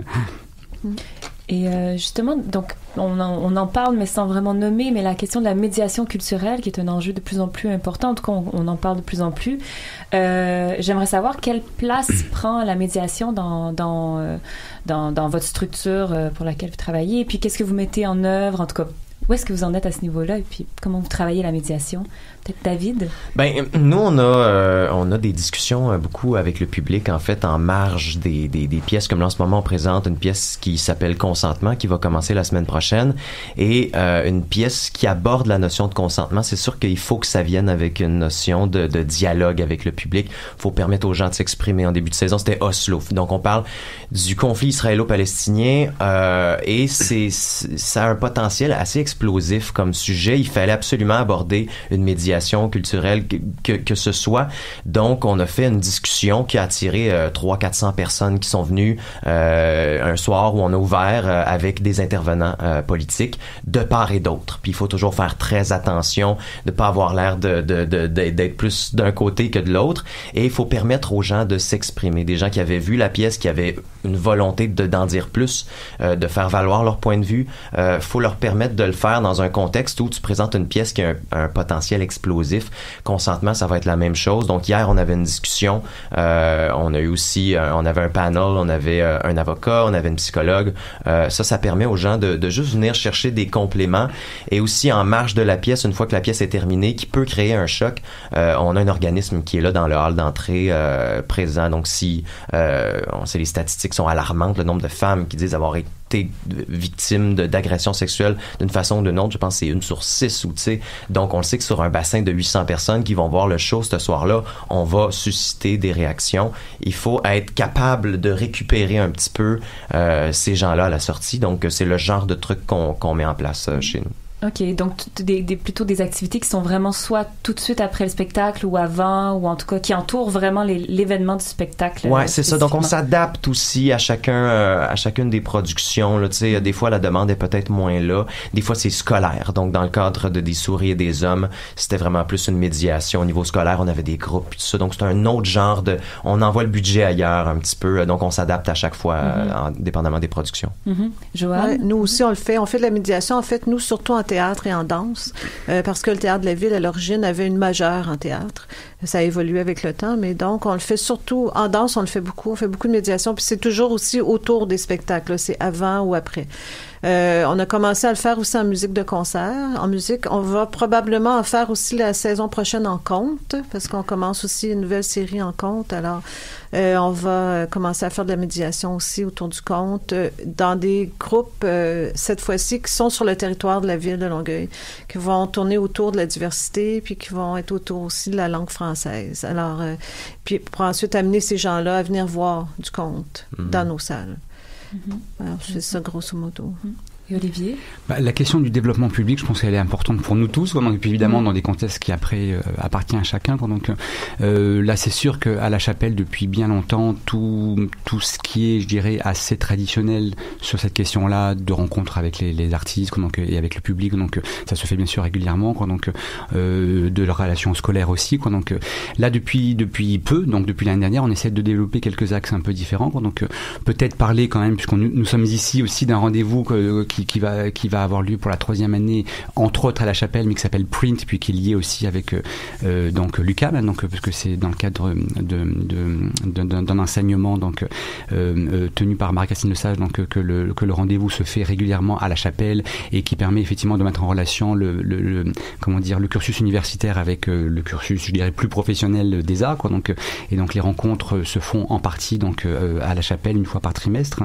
Et justement, donc on en parle, mais sans vraiment nommer, mais la question de la médiation culturelle, qui est un enjeu de plus en plus important, en tout cas on en parle de plus en plus. J'aimerais savoir quelle place prend la médiation dans votre structure pour laquelle vous travaillez, et puis qu'est-ce que vous mettez en œuvre, en tout cas, où est-ce que vous en êtes à ce niveau-là, et puis comment vous travaillez la médiation? Peut-être David? Ben, nous, on a des discussions beaucoup avec le public, en fait, en marge des pièces. Comme là, en ce moment, on présente une pièce qui s'appelle Consentement, qui va commencer la semaine prochaine. Et une pièce qui aborde la notion de consentement. C'est sûr qu'il faut que ça vienne avec une notion de dialogue avec le public. Il faut permettre aux gens de s'exprimer. En début de saison, c'était Oslo. Donc, on parle du conflit israélo-palestinien. Et ça a un potentiel assez explosif comme sujet. Il fallait absolument aborder une médiation culturelle que ce soit. Donc, on a fait une discussion qui a attiré 300-400 personnes qui sont venues un soir où on a ouvert avec des intervenants politiques de part et d'autre. Puis, il faut toujours faire très attention de pas avoir l'air d'être plus d'un côté que de l'autre. Et il faut permettre aux gens de s'exprimer. Des gens qui avaient vu la pièce, qui avaient une volonté d'en dire plus, de faire valoir leur point de vue. Faut leur permettre de le faire dans un contexte où tu présentes une pièce qui a un potentiel explosif. Consentement, ça va être la même chose. Donc hier, on avait une discussion. On a eu aussi, on avait un panel, on avait un avocat, on avait une psychologue. Ça permet aux gens de juste venir chercher des compléments. Et aussi en marge de la pièce, une fois que la pièce est terminée, qui peut créer un choc, on a un organisme qui est là dans le hall d'entrée présent. Donc si on sait les statistiques sont alarmantes, le nombre de femmes qui disent avoir été victimes d'agressions sexuelles d'une façon ou d'une autre, je pense que c'est 1 sur 6 ou tu sais. Donc on le sait que sur un bassin de 800 personnes qui vont voir le show ce soir-là, on va susciter des réactions. Il faut être capable de récupérer un petit peu ces gens-là à la sortie. Donc c'est le genre de truc qu'on met en place chez nous. OK, donc plutôt des activités qui sont vraiment soit tout de suite après le spectacle ou avant, ou en tout cas qui entourent vraiment l'événement du spectacle. Ouais, c'est ça. Donc on s'adapte aussi à chacune des productions. Là, tu sais, des fois la demande est peut-être moins là. Des fois c'est scolaire. Donc dans le cadre de Des souris et des hommes, c'était vraiment plus une médiation au niveau scolaire. On avait des groupes et tout ça. Donc c'est un autre genre on envoie le budget ailleurs un petit peu. Donc on s'adapte à chaque fois, dépendamment des productions. Joanne? Ouais, nous aussi on le fait. On fait de la médiation. En fait, nous surtout en théâtre et en danse, parce que le Théâtre de la Ville, à l'origine, avait une majeure en théâtre. Ça a évolué avec le temps, mais donc, on le fait surtout, en danse, on le fait beaucoup de médiation, puis c'est toujours aussi autour des spectacles, c'est avant ou après. On a commencé à le faire aussi en musique de concert. En musique, on va probablement en faire aussi la saison prochaine en conte, parce qu'on commence aussi une nouvelle série en conte. Alors, on va commencer à faire de la médiation aussi autour du conte, dans des groupes, cette fois-ci, qui sont sur le territoire de la ville de Longueuil, qui vont tourner autour de la diversité, puis qui vont être autour aussi de la langue française. Alors, puis pour ensuite amener ces gens-là à venir voir du conte dans nos salles. Alors, c'est ça, grosso modo. Et Olivier? La question du développement public, je pense qu'elle est importante pour nous tous, donc, et puis évidemment dans des contextes qui après appartient à chacun. Donc là, c'est sûr qu'à la Chapelle, depuis bien longtemps, tout ce qui est, je dirais, assez traditionnel sur cette question-là de rencontre avec les artistes donc, et avec le public, donc ça se fait bien sûr régulièrement, quoi, donc de leurs relations scolaires aussi. Quoi, donc là, depuis peu, donc depuis l'année dernière, on essaie de développer quelques axes un peu différents. Quoi, donc peut-être parler quand même, puisque nous sommes ici aussi d'un rendez-vous qui va avoir lieu pour la 3e année, entre autres à la Chapelle, mais qui s'appelle Print, puis qui est lié aussi avec donc l'UQAM, donc parce que c'est dans le cadre d'un enseignement donc tenu par Marie-Christine Lesage, donc que le rendez-vous se fait régulièrement à la Chapelle et qui permet effectivement de mettre en relation le cursus universitaire avec le cursus, je dirais, plus professionnel des arts, quoi. Donc et donc les rencontres se font en partie donc à la Chapelle une fois par trimestre,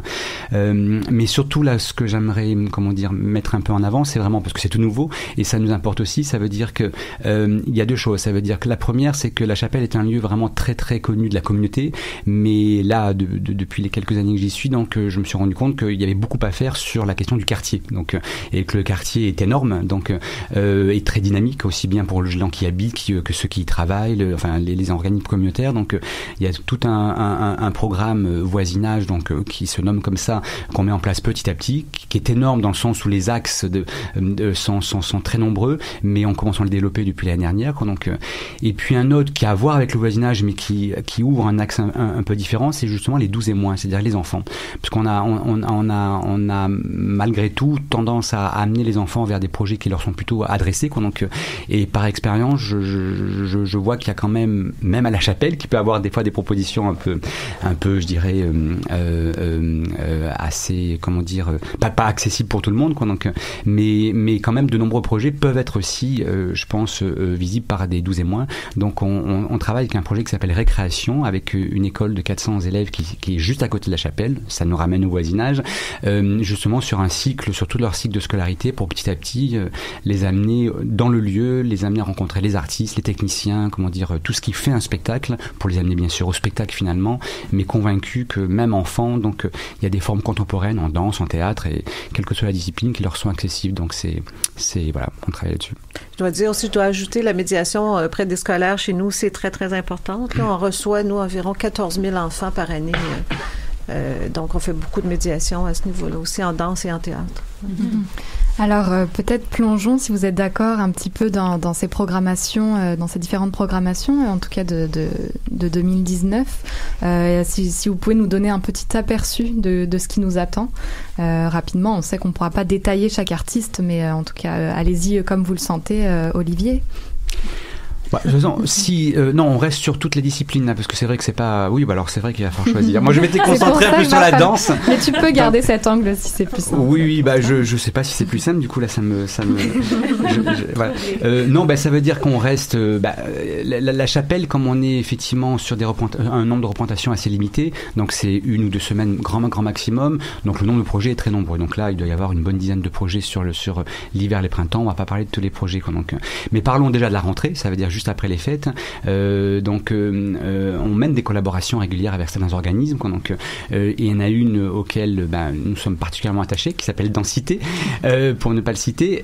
mais surtout là ce que j'aimerais comment dire, mettre un peu en avant, c'est vraiment parce que c'est tout nouveau et ça nous importe aussi. Ça veut dire que il y a deux choses. Ça veut dire que la première, c'est que la chapelle est un lieu vraiment très très connu de la communauté, mais là depuis les quelques années que j'y suis, donc je me suis rendu compte qu'il y avait beaucoup à faire sur la question du quartier, donc et que le quartier est énorme, donc est très dynamique aussi bien pour les gens qui y habitent que ceux qui y travaillent, les organismes communautaires. Donc il y a tout un programme voisinage qui se nomme comme ça, qu'on met en place petit à petit, qui est énorme dans le sens où les axes sont très nombreux, mais on commence à le développer depuis l'année dernière. Donc, et puis un autre qui a à voir avec le voisinage, mais qui ouvre un axe un peu différent, c'est justement les 12 et moins, c'est-à-dire les enfants. Parce qu'on a malgré tout tendance à amener les enfants vers des projets qui leur sont plutôt adressés. Donc, et par expérience, je vois qu'il y a quand même à la chapelle, qui peut avoir des fois des propositions un peu, je dirais, assez, comment dire, pas accessible pour tout le monde, donc, mais quand même de nombreux projets peuvent être aussi, je pense, visibles par des 12 et moins. Donc on travaille avec un projet qui s'appelle Récréation, avec une école de 400 élèves qui est juste à côté de la chapelle. Ça nous ramène au voisinage, justement sur tout leur cycle de scolarité, pour petit à petit les amener dans le lieu, les amener à rencontrer les artistes, les techniciens, comment dire, tout ce qui fait un spectacle, pour les amener bien sûr au spectacle finalement, mais convaincus que même enfants, donc il y a des formes contemporaines en danse, en théâtre, et quelle que soit la discipline, qui leur sont accessibles. Donc c'est voilà, on travaille là-dessus. Je dois ajouter la médiation près des scolaires chez nous, c'est très très importante. Là, on reçoit, nous, environ 14 000 enfants par année. Donc, on fait beaucoup de médiation à ce niveau-là, aussi en danse et en théâtre. Alors, peut-être plongeons, si vous êtes d'accord, un petit peu dans ces programmations, dans ces différentes programmations, en tout cas de 2019. Si vous pouvez nous donner un petit aperçu de ce qui nous attend rapidement. On sait qu'on ne pourra pas détailler chaque artiste, mais en tout cas, allez-y comme vous le sentez, Olivier. Non, on reste sur toutes les disciplines là, parce que c'est vrai que c'est pas. Oui, alors c'est vrai qu'il va falloir choisir. Moi, je m'étais concentré un peu sur la danse. Mais tu peux garder cet angle si c'est plus simple. Oui, je sais pas si c'est plus simple. Du coup, là, ça me. Voilà. Non, ça veut dire qu'on reste. La chapelle, comme on est effectivement sur un nombre de représentations assez limité, donc c'est 1 ou 2 semaines grand maximum. Donc le nombre de projets est très nombreux. Donc là, il doit y avoir une bonne dizaine de projets sur l'hiver, les printemps. On va pas parler de tous les projets. Donc, mais parlons déjà de la rentrée. Ça veut dire juste après les fêtes. On mène des collaborations régulières avec certains organismes. Donc, et il y en a une auquel nous sommes particulièrement attachés, qui s'appelle Densité, pour ne pas le citer,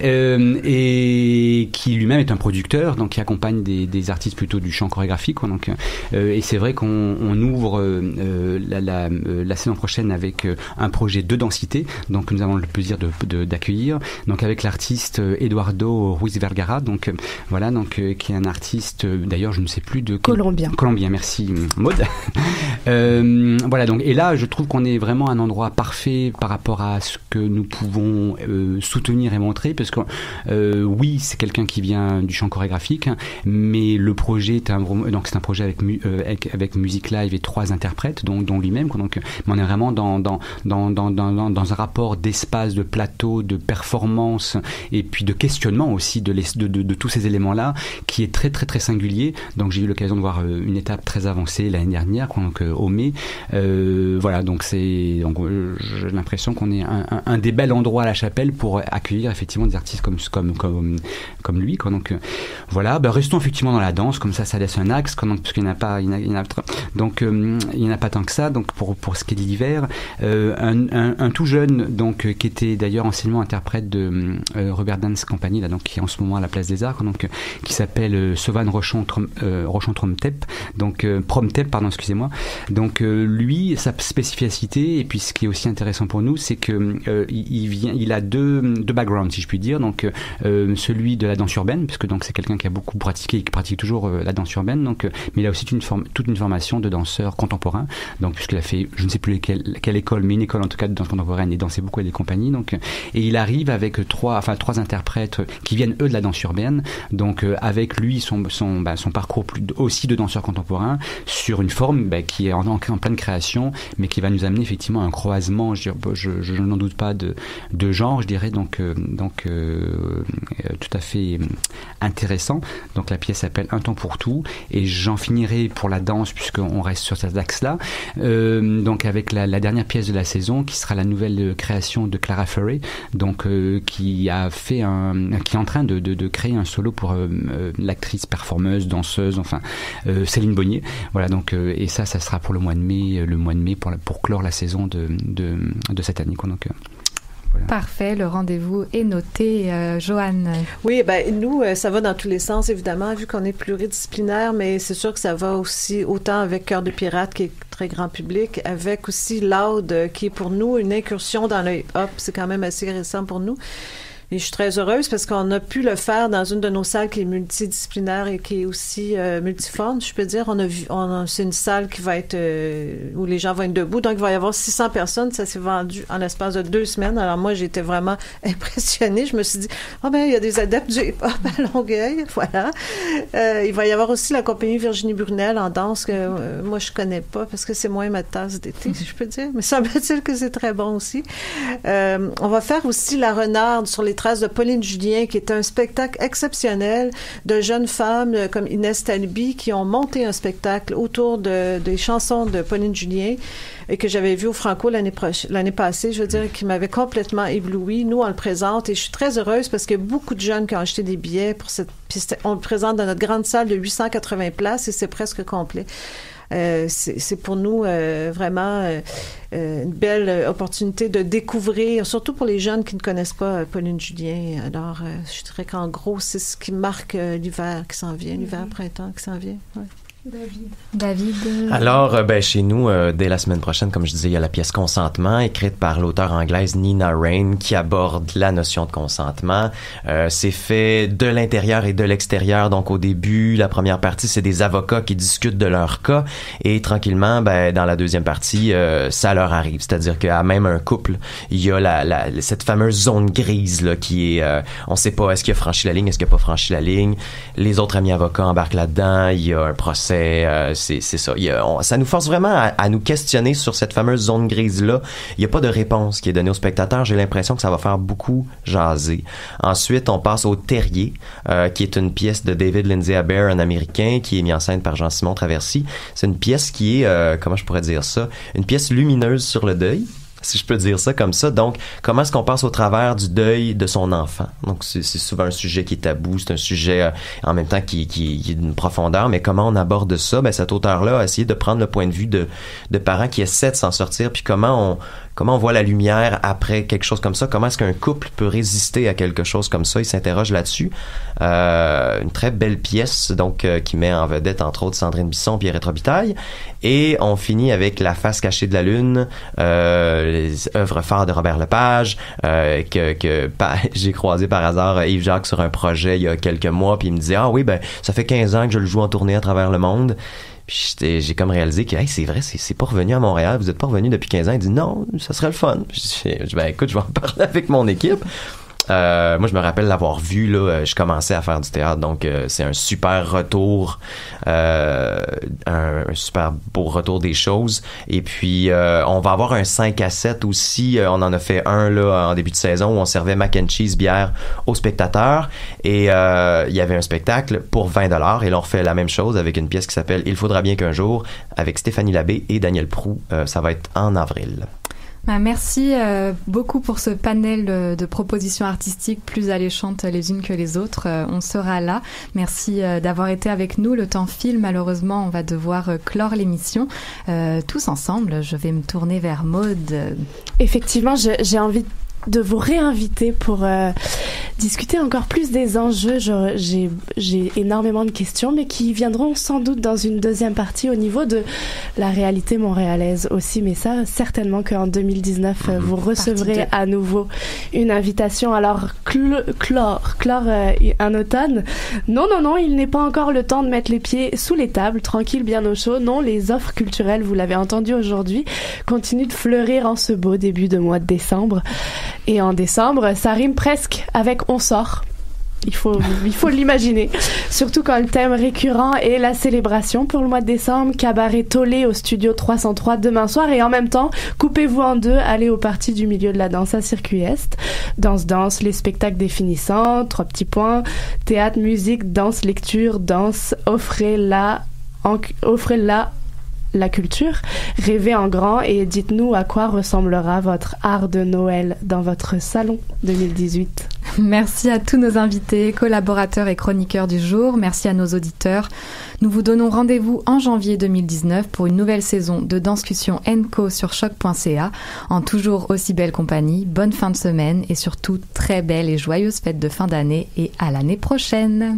et qui lui-même est un producteur, donc qui accompagne des artistes plutôt du chant chorégraphique. Donc, et c'est vrai qu'on ouvre la saison prochaine avec un projet de Densité, donc nous avons le plaisir d'accueillir, donc avec l'artiste Eduardo Ruiz Vergara, donc voilà, donc qui est un artiste, d'ailleurs je ne sais plus de Colombien, merci Maud. Voilà, donc, et là je trouve qu'on est vraiment à un endroit parfait par rapport à ce que nous pouvons soutenir et montrer, parce que oui, c'est quelqu'un qui vient du chant chorégraphique, mais le projet c'est un projet avec musique live et 3 interprètes, dont lui-même, donc on est vraiment dans un rapport d'espace, de plateau, de performance, et puis de questionnement aussi de tous ces éléments là, qui est très très très singulier. Donc j'ai eu l'occasion de voir une étape très avancée l'année dernière, donc au mai. Voilà, donc j'ai l'impression qu'on est un des bels endroits à la chapelle pour accueillir effectivement des artistes comme lui. Donc voilà, restons effectivement dans la danse, comme ça laisse un axe, parce qu'il n'y en a pas, donc il n'y en a pas tant que ça. Donc pour ce qui est de l'hiver, un tout jeune, donc qui était d'ailleurs anciennement interprète de Robert Dance Company, là, donc qui est en ce moment à la Place des Arts, donc qui s'appelle Sovan Rochon-Tromtep, donc Promtep, pardon, excusez-moi. Donc lui, sa spécificité, et puis ce qui est aussi intéressant pour nous, c'est que il a deux backgrounds, si je puis dire. Donc celui de la danse urbaine, puisque donc c'est quelqu'un qui a beaucoup pratiqué et qui pratique toujours la danse urbaine. Donc, mais il a aussi toute une formation de danseur contemporain. Donc puisqu'il a fait, je ne sais plus quelle école, mais une école en tout cas de danse contemporaine, et dansait beaucoup avec des compagnies. Donc, et il arrive avec trois interprètes qui viennent eux de la danse urbaine. Donc avec lui, son parcours aussi de danseur contemporain sur une forme qui est en pleine création, mais qui va nous amener effectivement à un croisement, je n'en doute pas, de genre, je dirais, donc tout à fait intéressant. Donc la pièce s'appelle Un temps pour tout, et j'en finirai pour la danse, puisqu'on reste sur cet axe-là, donc avec la dernière pièce de la saison, qui sera la nouvelle création de Clara Furry, donc qui est en train de créer un solo pour l'actrice, performeuse, danseuse, Céline Bonnier. Voilà, donc et ça sera pour le mois de mai pour clore la saison de cette année, quoi. Donc voilà. Parfait, le rendez-vous est noté. Joanne? Oui, nous, ça va dans tous les sens, évidemment, vu qu'on est pluridisciplinaire, mais c'est sûr que ça va aussi autant avec Cœur de pirate, qui est très grand public, avec aussi Loud, qui est pour nous une incursion dans le hip-hop. C'est quand même assez récent pour nous. Et je suis très heureuse parce qu'on a pu le faire dans une de nos salles qui est multidisciplinaire et qui est aussi multiforme, je peux dire. C'est une salle qui va être où les gens vont être debout. Donc, il va y avoir 600 personnes. Ça s'est vendu en l'espace de 2 semaines. Alors, moi, j'étais vraiment impressionnée. Je me suis dit, il y a des adeptes du hip-hop à Longueuil. Voilà. Il va y avoir aussi la compagnie Virginie Brunel en danse que moi, je connais pas parce que c'est moins ma tasse d'été, si je peux dire. Mais semble-t-il que c'est très bon aussi. On va faire aussi La Renarde sur les traces de Pauline Julien, qui est un spectacle exceptionnel de jeunes femmes comme Inès Talby qui ont monté un spectacle autour des chansons de Pauline Julien et que j'avais vu au Franco l'année passée, je veux dire, qui m'avait complètement ébloui. Nous, on le présente et je suis très heureuse parce qu'il y a beaucoup de jeunes qui ont acheté des billets pour cette piste. On le présente dans notre grande salle de 880 places et c'est presque complet. C'est pour nous vraiment une belle opportunité de découvrir, surtout pour les jeunes qui ne connaissent pas Pauline Julien. Alors, je dirais qu'en gros, c'est ce qui marque l'hiver qui s'en vient, l'hiver-printemps qui s'en vient. Ouais. David. Alors, chez nous, dès la semaine prochaine, comme je disais, il y a la pièce Consentement, écrite par l'auteure anglaise Nina Raine, qui aborde la notion de consentement. C'est fait de l'intérieur et de l'extérieur. Donc, au début, la première partie, c'est des avocats qui discutent de leur cas. Et tranquillement, dans la deuxième partie, ça leur arrive. C'est-à-dire qu'à même un couple, il y a cette fameuse zone grise là, qui est... on sait pas, est-ce qu'il a franchi la ligne, est-ce qu'il a pas franchi la ligne. Les autres amis avocats embarquent là-dedans. Il y a un procès. C'est ça. Ça nous force vraiment à nous questionner sur cette fameuse zone grise-là. Il n'y a pas de réponse qui est donnée aux spectateurs. J'ai l'impression que ça va faire beaucoup jaser. Ensuite, on passe au Terrier, qui est une pièce de David Lindsay Abaire, un Américain, qui est mis en scène par Jean-Simon Traversy. C'est une pièce qui est, comment je pourrais dire ça, une pièce lumineuse sur le deuil, si je peux dire ça comme ça. Donc, comment est-ce qu'on passe au travers du deuil de son enfant? Donc, c'est souvent un sujet qui est tabou, c'est un sujet en même temps qui est d'une profondeur, mais comment on aborde ça? Cet auteur-là a essayé de prendre le point de vue de parents qui essaient de s'en sortir, puis comment on voit la lumière après quelque chose comme ça? Comment est-ce qu'un couple peut résister à quelque chose comme ça? Il s'interroge là-dessus. Une très belle pièce, donc, qui met en vedette, entre autres, Sandrine Bisson, Pierrette Robitaille. Et on finit avec La face cachée de la lune, les œuvres phares de Robert Lepage, que j'ai croisé par hasard Yves Jacques sur un projet il y a quelques mois, puis il me disait, ça fait 15 ans que je le joue en tournée à travers le monde. Puis j'ai comme réalisé que c'est vrai, c'est pas revenu à Montréal, vous êtes pas revenu depuis 15 ans. Il dit non, ça serait le fun. Écoute, je vais en parler avec mon équipe. Moi, je me rappelle l'avoir vu, là, je commençais à faire du théâtre, donc c'est un super retour, un super beau retour des choses. Et puis, on va avoir un 5 à 7 aussi. On en a fait un là en début de saison où on servait mac and cheese, bière aux spectateurs. Et il y avait un spectacle pour 20$. Et là, on refait la même chose avec une pièce qui s'appelle Il faudra bien qu'un jour, avec Stéphanie Labbé et Daniel Proulx. Ça va être en avril. Merci beaucoup pour ce panel de propositions artistiques plus alléchantes les unes que les autres. On sera là. Merci d'avoir été avec nous. Le temps file. Malheureusement, on va devoir clore l'émission tous ensemble. Je vais me tourner vers Maude. Effectivement, j'ai envie de vous réinviter pour discuter encore plus des enjeux. J'ai énormément de questions, mais qui viendront sans doute dans une deuxième partie au niveau de la réalité montréalaise aussi. Mais ça, certainement qu'en 2019, vous recevrez à nouveau une invitation. Alors, clore un automne. Non, il n'est pas encore le temps de mettre les pieds sous les tables, tranquille, bien au chaud. Non, les offres culturelles, vous l'avez entendu aujourd'hui, continuent de fleurir en ce beau début de mois de décembre. Et en décembre, ça rime presque avec On sort. il faut l'imaginer. Surtout quand le thème récurrent est la célébration pour le mois de décembre, cabaret tollé au studio 303 demain soir et en même temps, coupez-vous en deux, allez au party du milieu de la danse à Circuit Est. Danse, les spectacles définissants, 3 petits points, théâtre, musique, danse, lecture, danse, offrez-la la culture, rêvez en grand et dites-nous à quoi ressemblera votre art de Noël dans votre salon 2018. Merci à tous nos invités, collaborateurs et chroniqueurs du jour. Merci à nos auditeurs. Nous vous donnons rendez-vous en janvier 2019 pour une nouvelle saison de Danscussion & sur choc.ca. En toujours aussi belle compagnie, bonne fin de semaine et surtout très belle et joyeuse fête de fin d'année et à l'année prochaine.